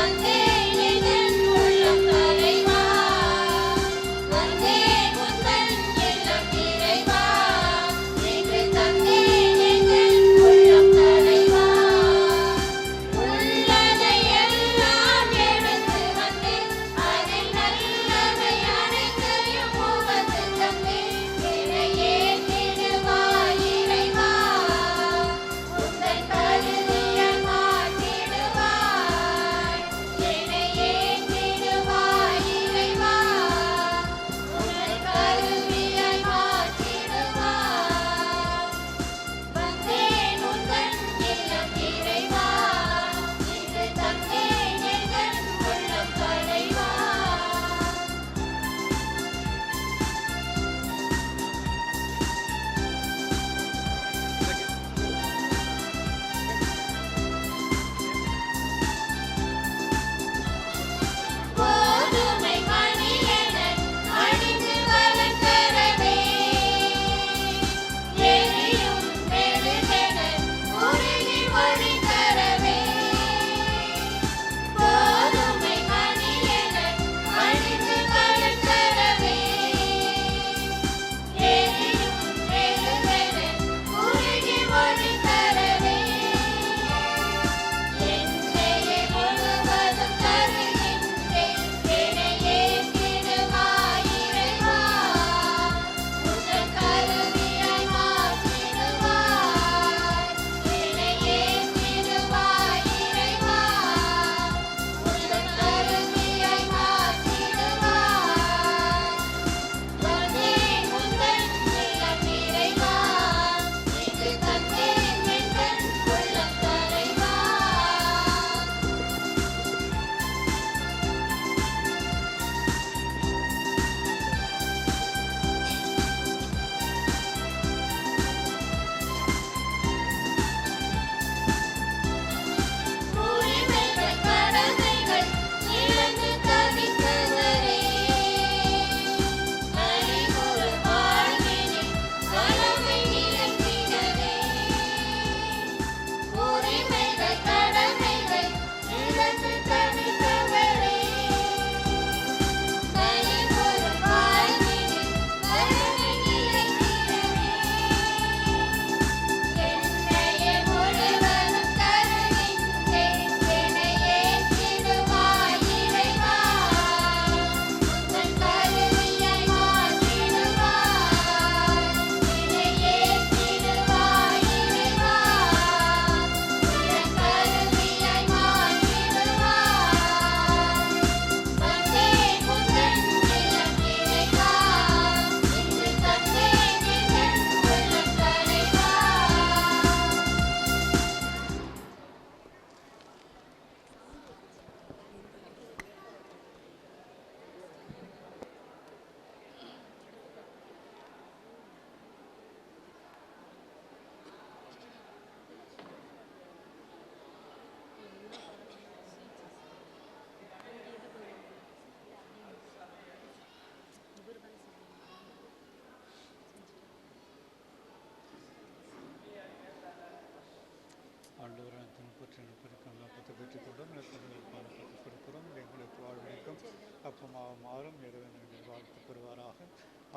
அப்பமாறும் இறைவனை வாழ்த்து பெறுவாராக.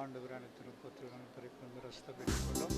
ஆண்டவரான திருப்பத்திரன் பிறக்கும் ரஸ்த பெற்றுக்கொள்ளும்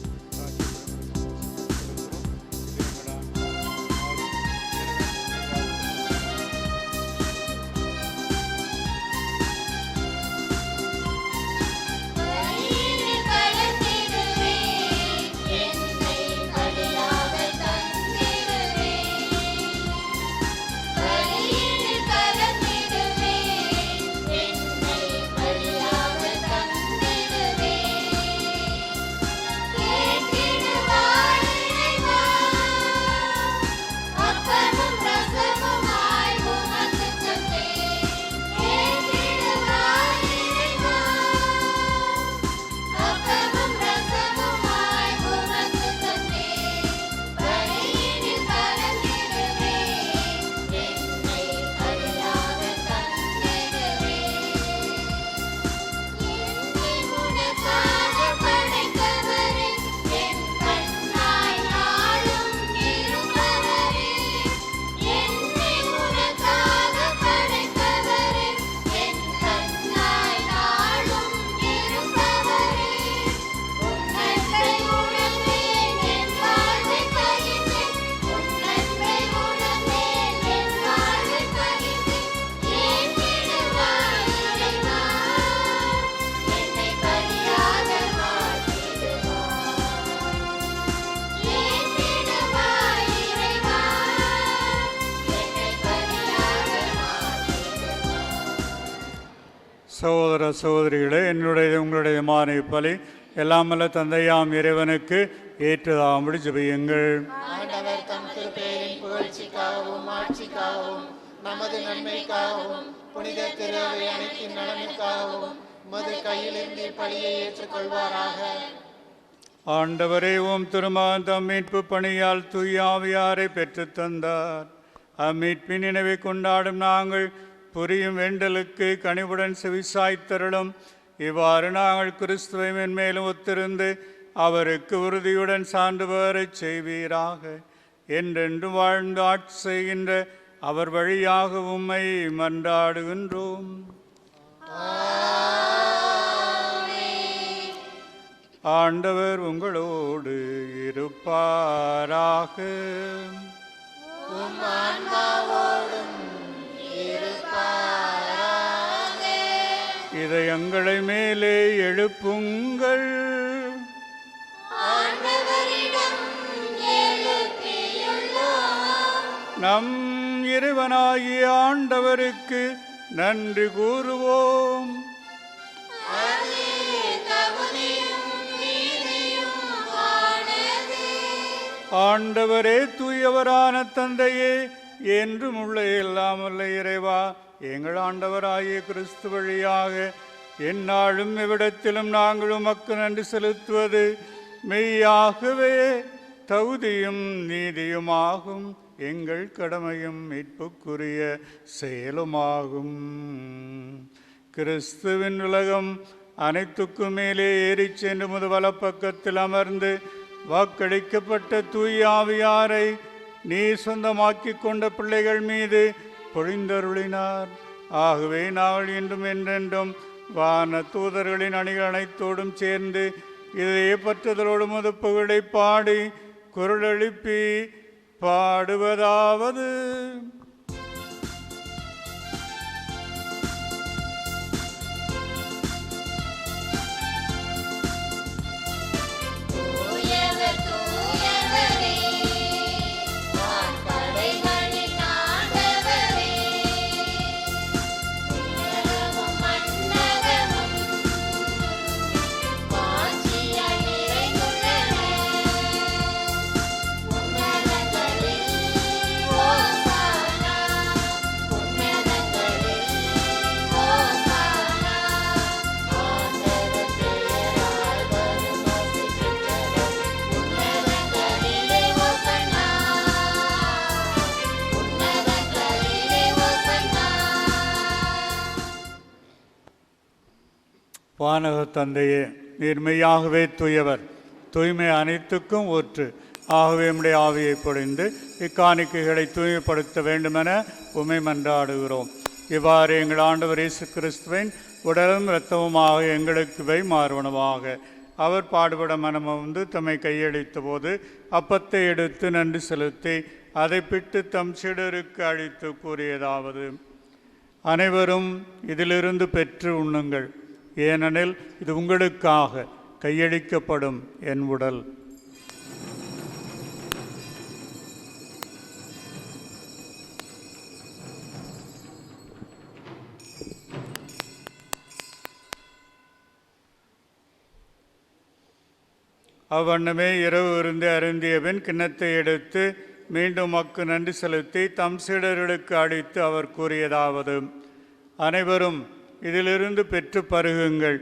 சகோதர சகோதரிகளே, என்னுடைய உங்களுடைய மானை பலி எல்லாம் வல்ல தந்தையாம் இறைவனுக்கு ஏற்றதாகும்படி ஜெபியுங்கள். ஆண்டவர் தம் திருப்பெயரின் புகழ்ச்சிக்காகவும் ஆட்சிக்காகவும் நமது நன்மைக்காகவும் புனித திரு அவை அனைத்தின் நலனுக்காகவும் உமது கையிலிருந்து பலியை ஏற்றுக்கொள்வாராக. ஆண்டவரே, உம் திருமகன் தம் மீட்பு பணியால் தூய ஆவியாரை பெற்றுத் தந்தார். அம்மீட்பின் நினைவை கொண்டாடும் நாங்கள் புரியும் வேண்டலுக்கு கனிவுடன் செவிசாய்த்தருளும். இவ்வாறு நாங்கள் கிறிஸ்துவை மென்மேலும் ஒத்திருந்து அவருக்கு உறுதியுடன் சான்று பெறச் செய்வீராக. என்றென்று வாழ்ந்து ஆட்சி செய்கின்ற அவர் வழியாக உம்மை மன்றாடுகின்றோம். ஆண்டவர் உங்களோடு இருப்பாராக. இதயங்களை மேலே எழுப்புங்கள். நம் இறைவனாகிய ஆண்டவருக்கு நன்றி கூறுவோம். ஆண்டவரே, தூயவரான தந்தையே, என்றும் உள்ள எல்லாம் உள்ள இறைவா, எங்கள் ஆண்டவராகிய கிறிஸ்து வழியாக எந்நாளும் எவ்விடத்திலும் நாங்கள் உமக்கு நன்றி செலுத்துவது மெய்யாகவே தகுதியும் நீதியுமாகும். எங்கள் கடமையும் மீட்புக்குரிய செயலுமாகும். கிறிஸ்துவின் உலகம் அனைத்துக்கும் மேலே ஏறிச் சென்று முது வலப்பக்கத்தில் அமர்ந்து வாக்களிக்கப்பட்ட தூய ஆவியாரை நீ சொந்தமாக்கி கொண்ட பிள்ளைகள் மீது பொழிந்தருளினார். ஆகவே நாங்கள் இன்றும் என்றென்றும் வான தூதர்களின் அணிகள் அனைத்தோடும் சேர்ந்து இதையே பற்றுதலோடு முது புகழை பாடி குரல் எழுப்பி பாடுவதாவது: வானக தந்தையே, நீர்மையாகவே தூயவர், தூய்மை அனைத்துக்கும் ஊற்று. ஆகவே நம்முடைய ஆவியை பொழிந்து இக்காணிக்கைகளை தூய்மைப்படுத்த வேண்டுமென உம்மை மன்றாடுகிறோம். இவ்வாறு எங்கள் ஆண்டவர் இயேசு கிறிஸ்துவின் உடலும் இரத்தமுமாக எங்களுக்கு இவை மாறுவனவாக. அவர் பாடுபட மனமுந்து தம்மை கையளித்த போது அப்பத்தை எடுத்து நன்றி செலுத்தி அதை பிட்டு தம் சீடருக்கு அளித்து கூறியதாவது: அனைவரும் இதிலிருந்து பெற்று உண்ணுங்கள், ஏனெனில் இது உங்களுக்காக கையளிக்கப்படும் என் உடல். அவ்வண்ணமே இரவு விருந்து அருந்தியபின் கிண்ணத்தை எடுத்து மீண்டும் மக்கு நன்றி செலுத்தி தம் சீடர்களுக்கு அளித்து அவர் கூறியதாவது: அனைவரும் இதிலிருந்து பெற்று பருகுங்கள்,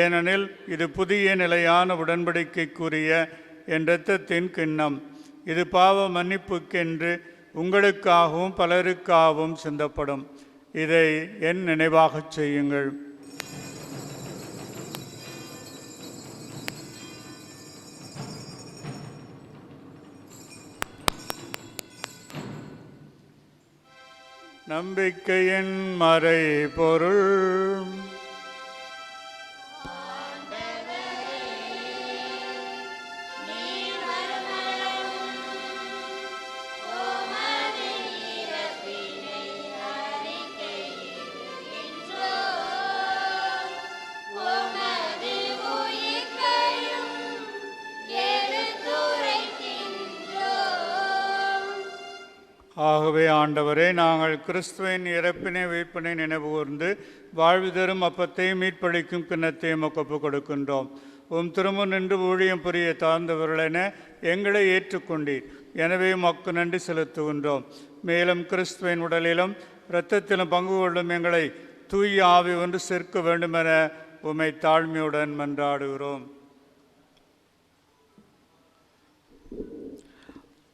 ஏனெனில் இது புதிய நிலையான உடன்படிக்கைக்குரிய என் இரத்தத்தின் கிண்ணம். இது பாவ மன்னிப்புக்கென்று உங்களுக்காகவும் பலருக்காகவும் சிந்தப்படும். இதை என் நினைவாகச் செய்யுங்கள். நம்பிக்கையின் மறை பொருள். ஆகவே ஆண்டவரே, நாங்கள் கிறிஸ்துவின் இறப்பினை உயிர்ப்பினை நினைவுகூர்ந்து வாழ்வு தரும் அப்பத்தையும் மீட்பளிக்கும் கிண்ணத்தையும் ஒப்புக் கொடுக்கின்றோம். உம் திரும்ப நின்று ஊழியம் புரிய தாழ்ந்தவர்களென எங்களை ஏற்றுக்கொண்டீர். எனவே மக்கு நன்றி செலுத்துகின்றோம். மேலும் கிறிஸ்துவின் உடலிலும் இரத்தத்திலும் பங்கு கொள்ளும் எங்களை தூய ஆவி ஒன்று சேர்க்க வேண்டுமென உம்மை தாழ்மையுடன் மன்றாடுகிறோம்.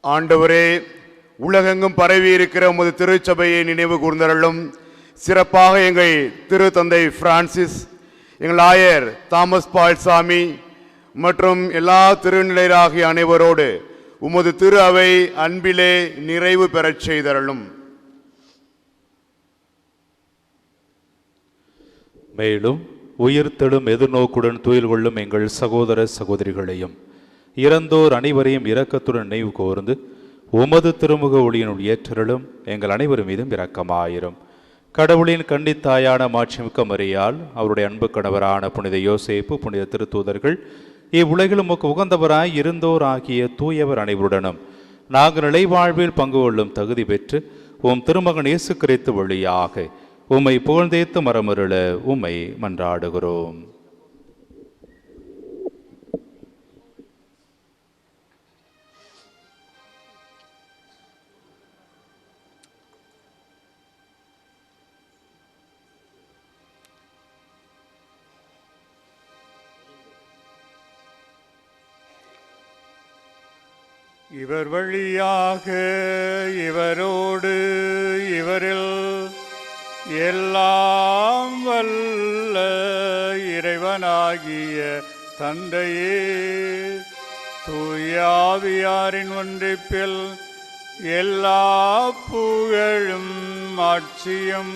ஆண்டவரே, உலகெங்கும் பரவி இருக்கிற உமது திருச்சபையை நினைவு கூர்ந்தருளும். சிறப்பாக எங்கள் திரு தந்தை பிரான்சிஸ், எங்கள் ஆயர் தாமஸ் பால்சாமி மற்றும் எல்லா திருநிலையராகிய அனைவரோடு உமது திரு அவை அன்பிலே நிறைவு பெறச் செய்தருளும். மேலும் உயிர்த்தெழும் எதிர்நோக்குடன் துயில் கொள்ளும் எங்கள் சகோதர சகோதரிகளையும் இறந்தோர் அனைவரையும் இரக்கத்துடன் நினைவு கூர்ந்து உமது திருமுக ஒளியினுள் ஏற்றருளும். எங்கள் அனைவரும் மீதும் இரக்கமாயிரும். கடவுளின் கன்னித்தாயான மாட்சிமிக்க மரியாள், அவருடைய அன்பு கணவரான புனித யோசேப்பு, புனித திருத்தூதர்கள், இவ்வுலகிலும் உமக்கு உகந்தவராய் இருந்தோர் ஆகிய தூயவர் அனைவருடனும் நாங்கள் நிலைவாழ்வில் பங்கு கொள்ளும் தகுதி பெற்று உம் திருமகன் இயேசு கிறிஸ்து வழியாக உம்மை புகழ்ந்தேத்து மரமருள உம்மை மன்றாடுகிறோம். இவர் வழியாக இவரோடு இவரில் எல்லாம் வல்ல இறைவனாகிய தந்தையே, தூய ஆவியாரின் ஒன்றிப்பில் எல்லா புகழும் ஆட்சியும்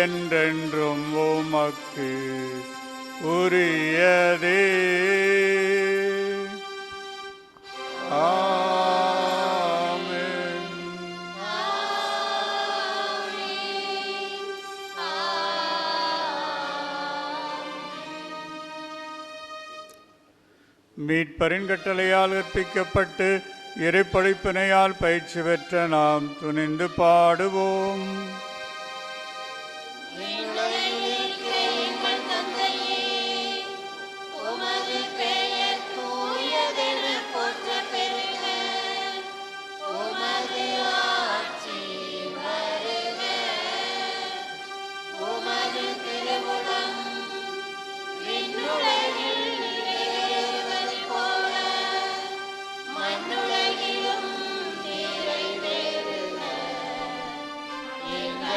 என்றென்றும் உமக்கு உரியதே. மீட்பரின் கட்டளையால் கற்பிக்கப்பட்டு இறைப்படைப்பினையால் பயிற்சி பெற்ற நாம் துணிந்து பாடுவோம். எங்கள்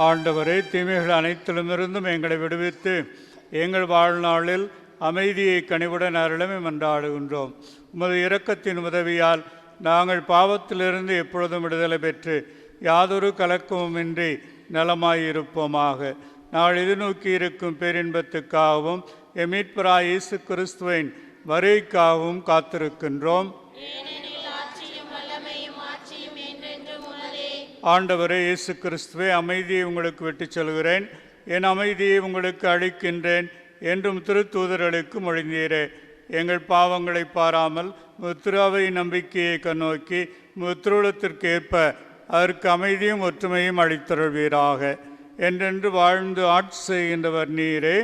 ஆண்டவரே, தீமைகள் அனைத்திலுமிருந்தும் எங்களை விடுவித்து எங்கள் வாழ்நாளில் அமைதியை கனிவுடன் அருளமை மன்றாடுகின்றோம். உமது இரக்கத்தின் உதவியால் நாங்கள் பாவத்திலிருந்து எப்பொழுதும் விடுதலை பெற்று யாதொரு கலக்கமுமின்றி நலமாயிருப்போமாக. நாள் எதிர்நோக்கி இருக்கும் பேரின்பத்துக்காகவும் எமீட்பராய் இயேசு கிறிஸ்துவின் வருகைக்காகவும் காத்திருக்கின்றோம். ஆண்டவரே இயேசு கிறிஸ்துவே, அமைதியை உங்களுக்கு விட்டுச் செல்கிறேன், என் அமைதியை உங்களுக்கு அளிக்கின்றேன் என்றும் திருத்தூதர்களுக்கு மொழிந்தீரே. எங்கள் பாவங்களை பாராமல் முத்திராவை நம்பிக்கையை கண்ணோக்கி முத்திருளத்திற்கு ஏற்ப அதற்கு அமைதியும் ஒற்றுமையும் அளித்தருள்வீராக. என்றென்று வாழ்ந்து ஆட்சி செய்கின்றவர் நீரே.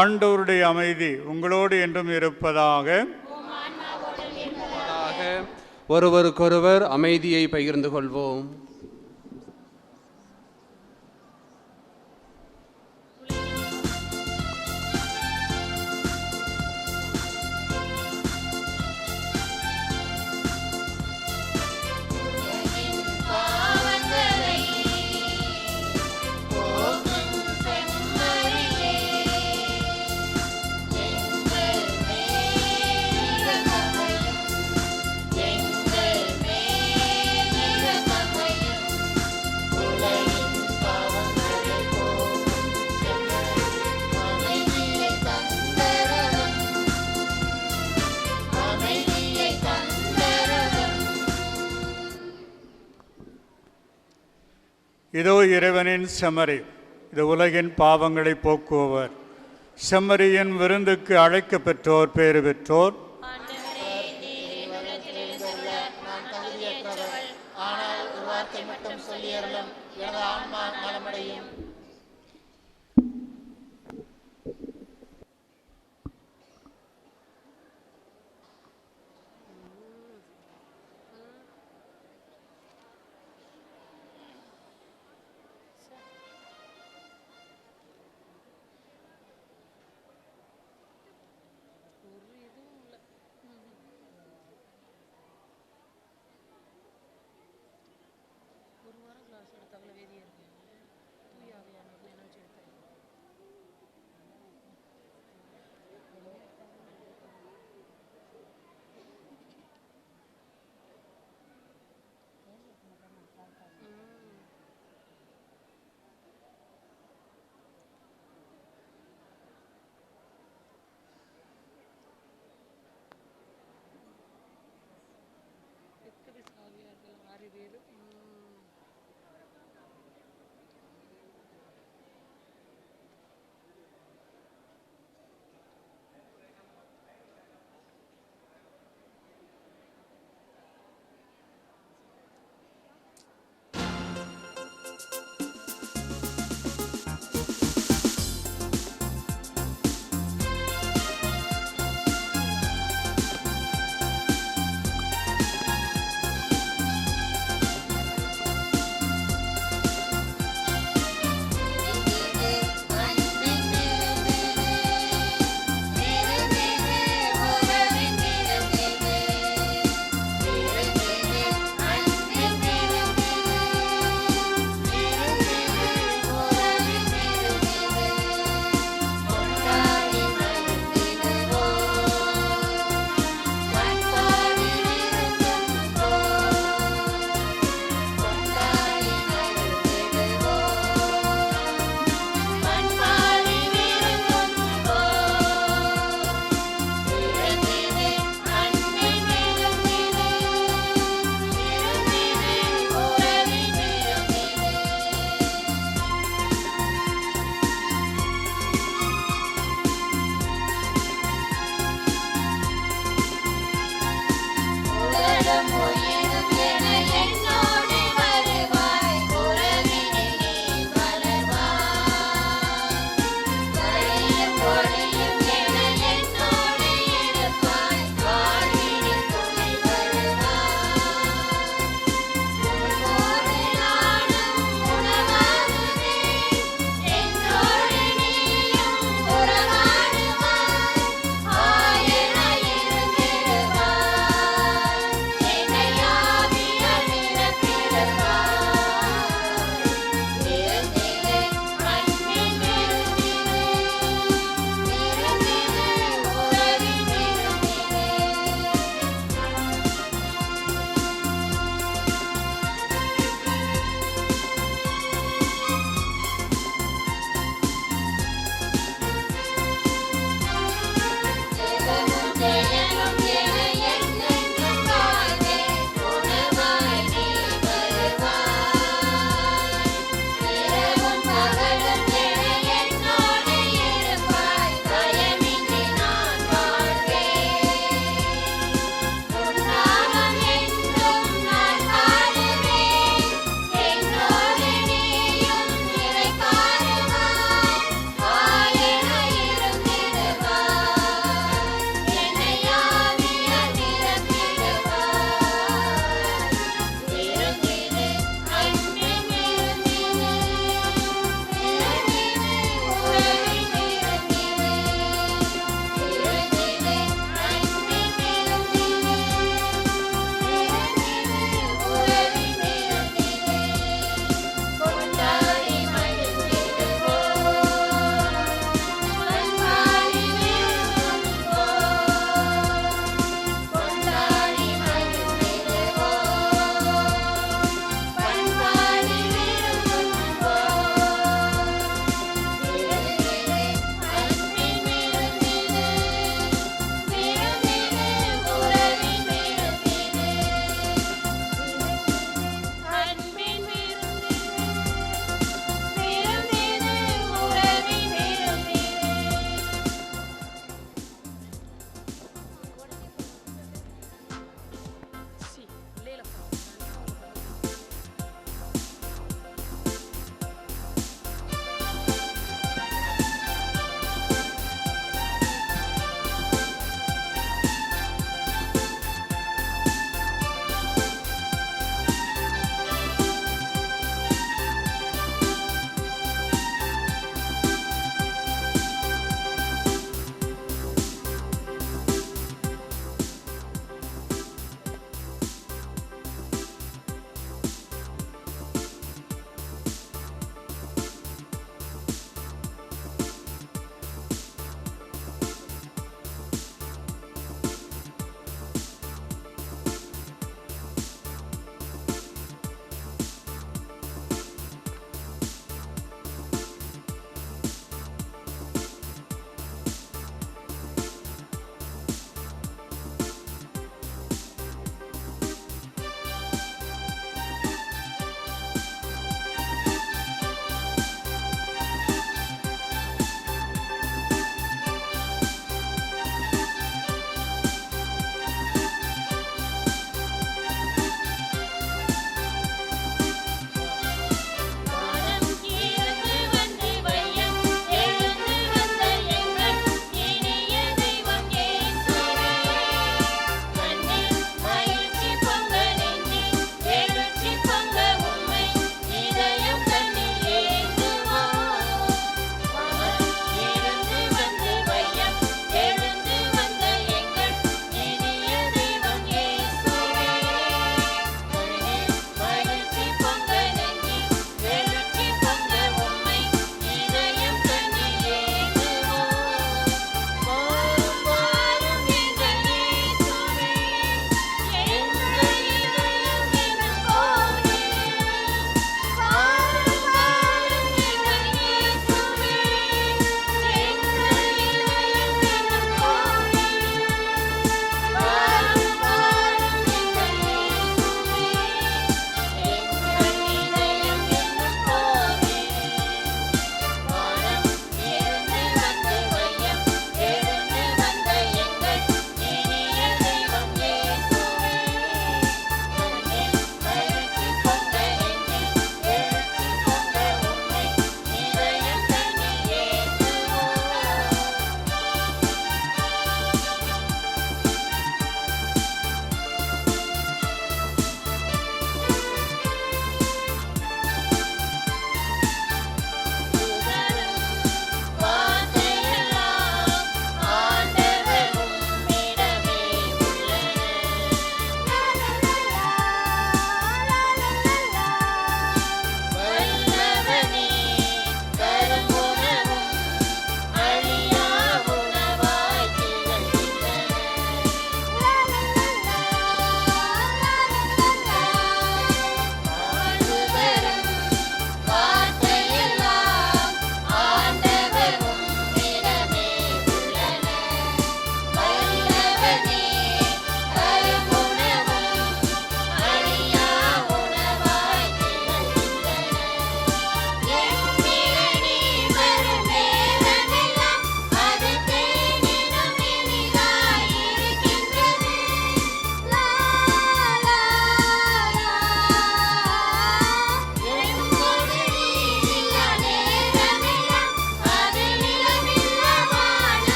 ஆண்டவருடைய அமைதி உங்களோடு என்றும் இருப்பதாக. ஒருவருக்கொருவர் அமைதியை பகிர்ந்து கொள்வோம். இதோ இறைவனின் செம்மறி, இது உலகின் பாவங்களை போக்குபவர். செம்மறியின் விருந்துக்கு அழைக்க பெற்றோர் பேறு பெற்றோர். ஆனால் ஒரு வார்த்தை மட்டும் சொல்லியறலும் எனது ஆன்மா நலமடையும். ஒரு வாரம் கிளாஸ் எடுத்தாங்களே வேதியா இருக்கு. தூய ஆவியான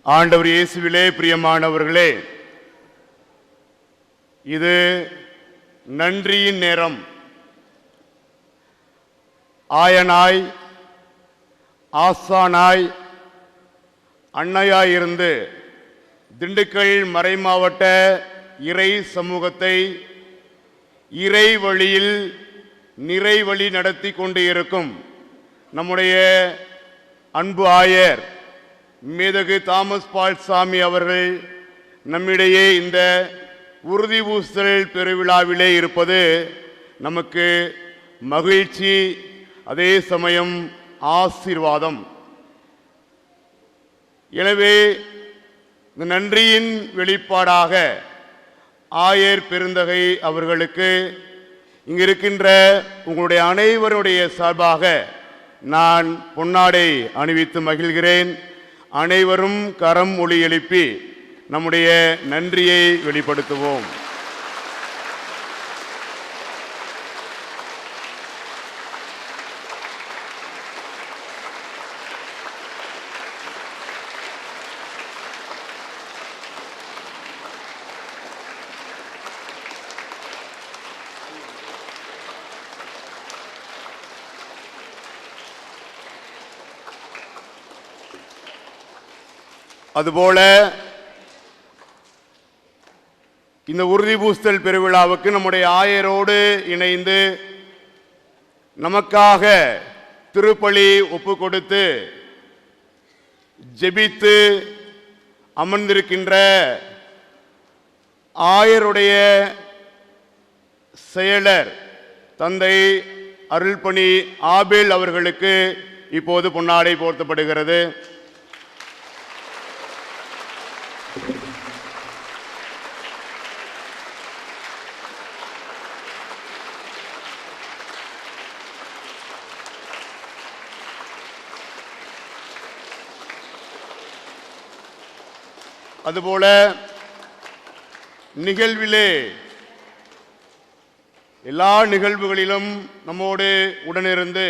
ஆண்டவர் இயேசுவிலே பிரியமானவர்களே, இது நன்றியின் நேரம். ஆயனாய், ஆசானாய், அன்னையாயிருந்து திண்டுக்கல் மறைமாவட்ட இறை சமூகத்தை இறை வழியில் நிறைவழி நடத்தி கொண்டு இருக்கும் நம்முடைய அன்பு ஆயர் மேதகு தாமஸ் பால்சாமி அவர்கள் நம்மிடையே இந்த உறுதி பூசுதல் பெருவிழாவிலே இருப்பது நமக்கு மகிழ்ச்சி, அதே சமயம் ஆசீர்வாதம். எனவே இந்த நன்றியின் வெளிப்பாடாக ஆயர் பெருந்தகை அவர்களுக்கு இங்கிருக்கின்ற உங்களுடைய அனைவருடைய சார்பாக நான் பொன்னாடை அணிவித்து மகிழ்கிறேன். அனைவரும் கரம் ஒலி எழுப்பி நம்முடைய நன்றியை வெளிப்படுத்துவோம். அதுபோல இந்த உறுதி பூசுதல் பெருவிழாவுக்கு நம்முடைய ஆயரோடு இணைந்து நமக்காக திருப்பலி ஒப்பு கொடுத்து ஜெபித்து அமர்ந்திருக்கின்ற ஆயருடைய செயலர் தந்தை அருள்பணி ஆபேல் அவர்களுக்கு இப்போது பொன்னாடை போர்த்தப்படுகிறது. அதுபோல நிகழ்விலே எல்லா நிகழ்வுகளிலும் நம்மோடு உடனிருந்து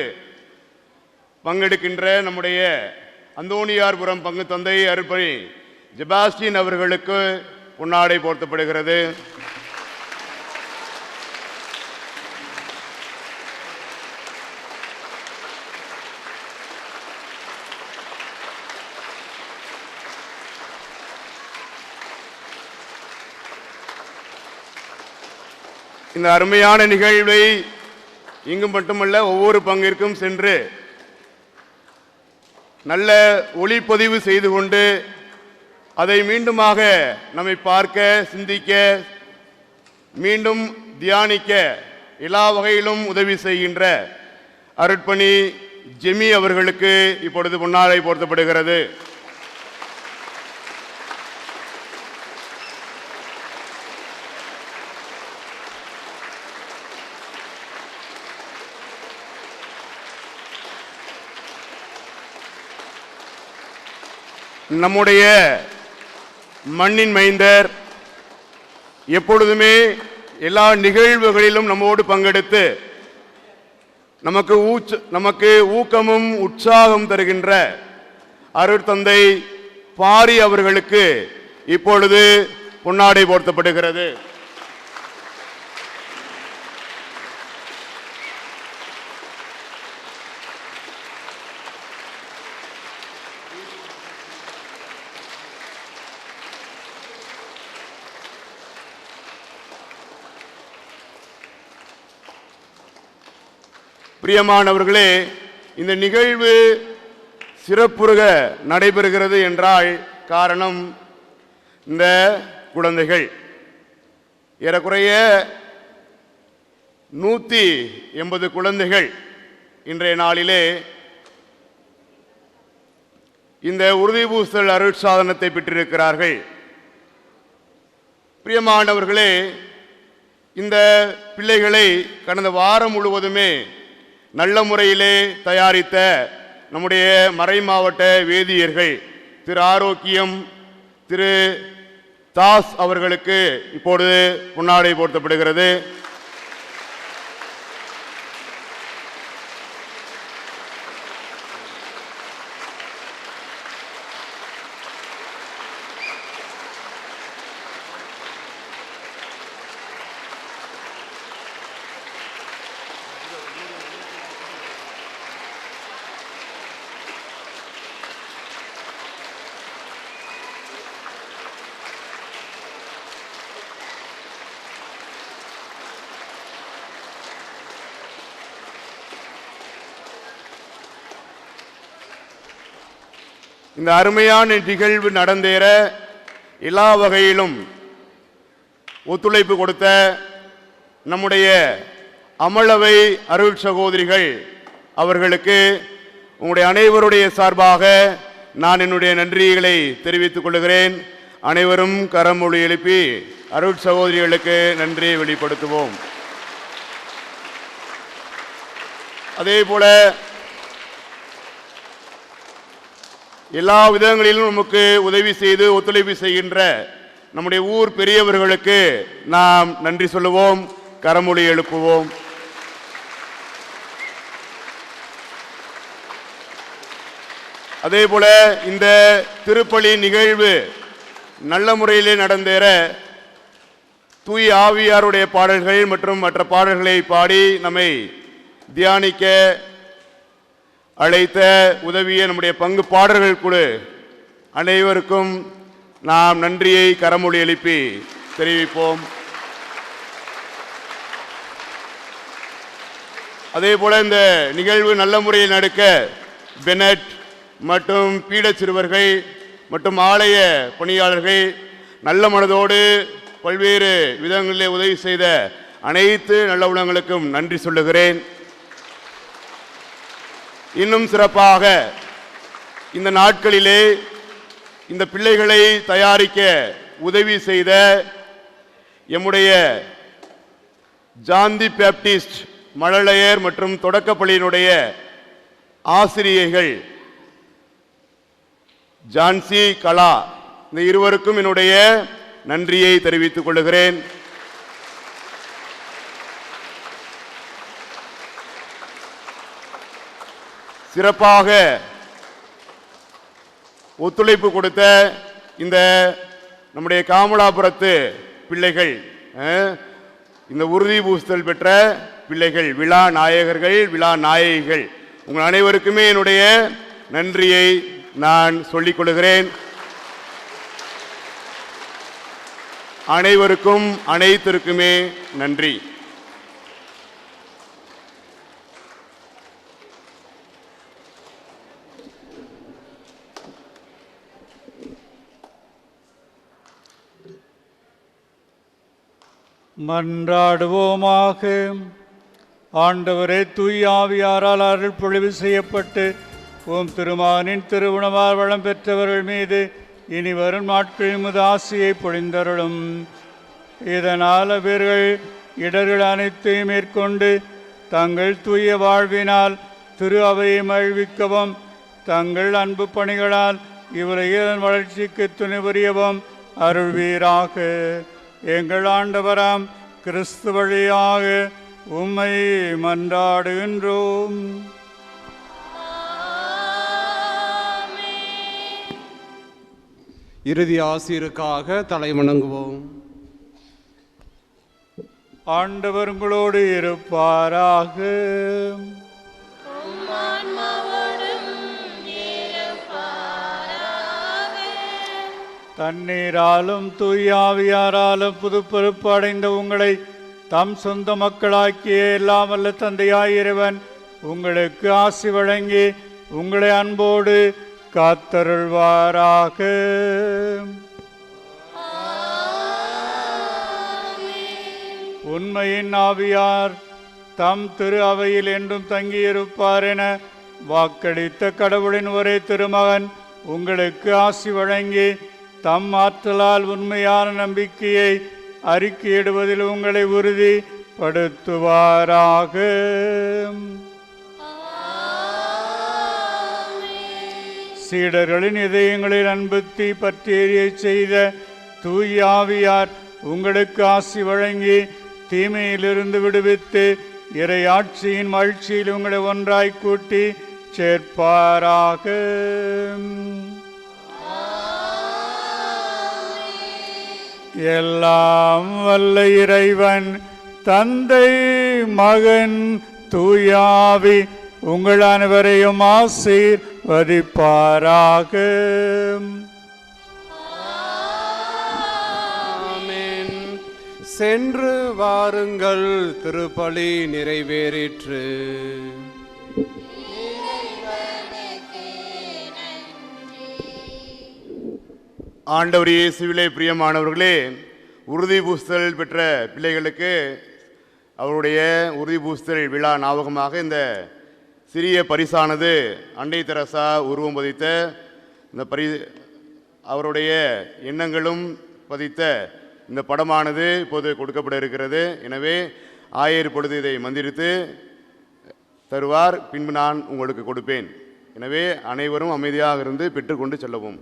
பங்கெடுக்கின்ற நம்முடைய அந்தோணியார்புரம் பங்கு தந்தை அருள்பணி செபாஸ்டின் அவர்களுக்கு பொன்னாடை போர்த்தப்படுகிறது. இந்த அருமையான நிகழ்வை இங்கு மட்டுமல்ல ஒவ்வொரு பங்கிற்கும் சென்று நல்ல ஒளிப்பதிவு செய்து கொண்டு அதை மீண்டுமாக நம்மை பார்க்க, சிந்திக்க, மீண்டும் தியானிக்க எல்லா வகையிலும் உதவி செய்கின்ற அருட்பணி ஜெமி அவர்களுக்கு இப்பொழுது பொன்னாடை போர்த்தப்படுகிறது. நம்முடைய மண்ணின் மைந்தர் எப்பொழுதுமே எல்லா நிகழ்வுகளிலும் நம்மோடு பங்கெடுத்து நமக்கு ஊக்கமும் உற்சாகம் தருகின்ற அருட்தந்தை பாரி அவர்களுக்கு இப்பொழுது பொன்னாடை போர்த்தப்படுகிறது. பிரியமானவர்களே, இந்த நிகழ்வு சிறப்புற நடைபெறுகிறது என்றால் காரணம் இந்த குழந்தைகள் ஏறக்குறைய 180 குழந்தைகள் இன்றைய நாளிலே இந்த உறுதி பூசுதல் அருட்சாதனத்தை பெற்றிருக்கிறார்கள். பிரியமானவர்களே, இந்த பிள்ளைகளை கடந்த வாரம் முழுவதுமே நல்ல முறையிலே தயாரித்த நம்முடைய மறை மாவட்ட வேதியர்கள் திரு ஆரோக்கியம், திரு தாஸ் அவர்களுக்கு இப்பொழுது பொன்னாடை போர்த்தப்படுகிறது. இந்த அருமையான நிகழ்வு நடந்தேற எல்லா வகையிலும் ஒத்துழைப்பு கொடுத்த நம்முடைய அமளவை அருள் சகோதரிகள் அவர்களுக்கு உங்களுடைய அனைவருடைய சார்பாக நான் என்னுடைய நன்றிகளை தெரிவித்துக் கொள்கிறேன். அனைவரும் கரமொழி எழுப்பி அருள் சகோதரிகளுக்கு நன்றியை வெளிப்படுத்துவோம். அதே போல எல்லா விதங்களிலும் நமக்கு உதவி செய்து ஒத்துழைப்பு செய்கின்ற நம்முடைய ஊர் பெரியவர்களுக்கு நாம் நன்றி சொல்லுவோம், கரமொழி எழுப்புவோம். அதே போல இந்த திருப்பலி நிகழ்வு நல்ல முறையிலே நடந்தேற தூய் ஆவியாருடைய பாடல்கள் மற்றும் மற்ற பாடல்களை பாடி நம்மை தியானிக்க அழைத்த உதவிய நம்முடைய பங்கு பாடல்கள் குழு அனைவருக்கும் நாம் நன்றியை கரமொழி எழுப்பி தெரிவிப்போம். அதே போல இந்த நிகழ்வு நல்ல முறையில் நடக்க பெனட் மற்றும் பீட சிறுவர்கள் மற்றும் ஆலய பணியாளர்கள் நல்ல மனதோடு பல்வேறு விதங்களிலே உதவி செய்த அனைத்து நல்ல உள்ளங்களுக்கும் நன்றி சொல்லுகிறேன். இன்னும் சிறப்பாக இந்த நாட்களிலே இந்த பிள்ளைகளை தயாரிக்க உதவி செய்த எம்முடைய ஜாந்தி பேப்டிஸ்ட் மழலையர் மற்றும் தொடக்கப்பள்ளியினுடைய ஆசிரியைகள் ஜான்சி கலா, இந்த இருவருக்கும் என்னுடைய நன்றியை தெரிவித்துக் கொள்கிறேன். சிறப்பாக ஒத்துழைப்பு கொடுத்த இந்த நம்முடைய காமலாபுரத்து பிள்ளைகள், இந்த உறுதி பூசுதல் பெற்ற பிள்ளைகள், விழா நாயகர்கள், விழா நாயகிகள், உங்கள் அனைவருக்குமே என்னுடைய நன்றியை நான் சொல்லிக் கொள்கிறேன். அனைவருக்கும் அனைத்திற்குமே நன்றி. மன்றாடுவோமாக. ஆண்டவரே, தூய ஆவியாரால் அருள் பொழிவு செய்யப்பட்டு உம் திருமகனின் திருவுணவால் வளம் பெற்றவர்கள் மீது இனி வரும் நாட்களில் உமது ஆசியை பொழிந்தருளும். இதனால் அவர்கள் இடர்கள் அனைத்தையும் மேற்கொண்டு தங்கள் தூய வாழ்வினால் திரு அவையை மகிழ்விக்கவும் தங்கள் அன்பு பணிகளால் இவ்வுலகின் வளர்ச்சிக்கு துணை புரியவும் அருள்வீராக. எங்கள் ஆண்டவராம் கிறிஸ்து வழியாக உம்மை மன்றாடுகின்றோம். இறுதி ஆசிரியருக்காக தலை வணங்குவோம். ஆண்டவர் உங்களோடு இருப்பாராக. தண்ணீராலும் தூயாவியாராலும் புது பொறுப்பு அடைந்த உங்களை தம் சொந்த மக்களாக்கிய எல்லாம் வல்ல தந்தையாய் இறைவன் உங்களுக்கு ஆசி வழங்கி உங்களை அன்போடு காத்தருள்வாராக. உண்மையின் ஆவியார் தம் திரு அவையில் என்றும் தங்கியிருப்பார் என வாக்களித்த கடவுளின் ஒரே திருமகன் உங்களுக்கு ஆசி வழங்கி தம் ஆற்றலால் உண்மையான நம்பிக்கையை அறிக்கையிடுவதில் உங்களை உறுதிப்படுத்துவாராக. சீடர்களின் இதயங்களில் அன்பு தீ பற்றி செய்த தூய ஆவியார் உங்களுக்கு ஆசி வழங்கி தீமையிலிருந்து விடுவித்து இறை ஆட்சியின் மகிழ்ச்சியில் உங்களை ஒன்றாய் கூட்டி சேர்ப்பாராக. எல்லாம் வல்ல இறைவன் தந்தை மகன் தூயாவி உங்கள் அனைவரையும் ஆசீர்வதிப்பாராக. ஆமென். சென்று வாருங்கள், திருப்பலி நிறைவேறிற்று. இறைவனுக்கே நன்றி. ஆண்டவர் இயேசுவிலே பிரியமானவர்களே, உறுதி பூசுதல் பெற்ற பிள்ளைகளுக்கு அவருடைய உறுதி பூசுதல் விழா ஞாபகமாக இந்த சிறிய பரிசானது அன்னை தெரசா உருவம் பதித்த இந்த அவருடைய எண்ணங்களும் பதித்த இந்த படமானது இப்போது கொடுக்கப்பட இருக்கிறது. எனவே ஆயர் பொழுது இதை மந்திரித்து தருவார், பின்பு நான் உங்களுக்கு கொடுப்பேன். எனவே அனைவரும் அமைதியாக இருந்து பெற்றுக்கொண்டு செல்லவும்.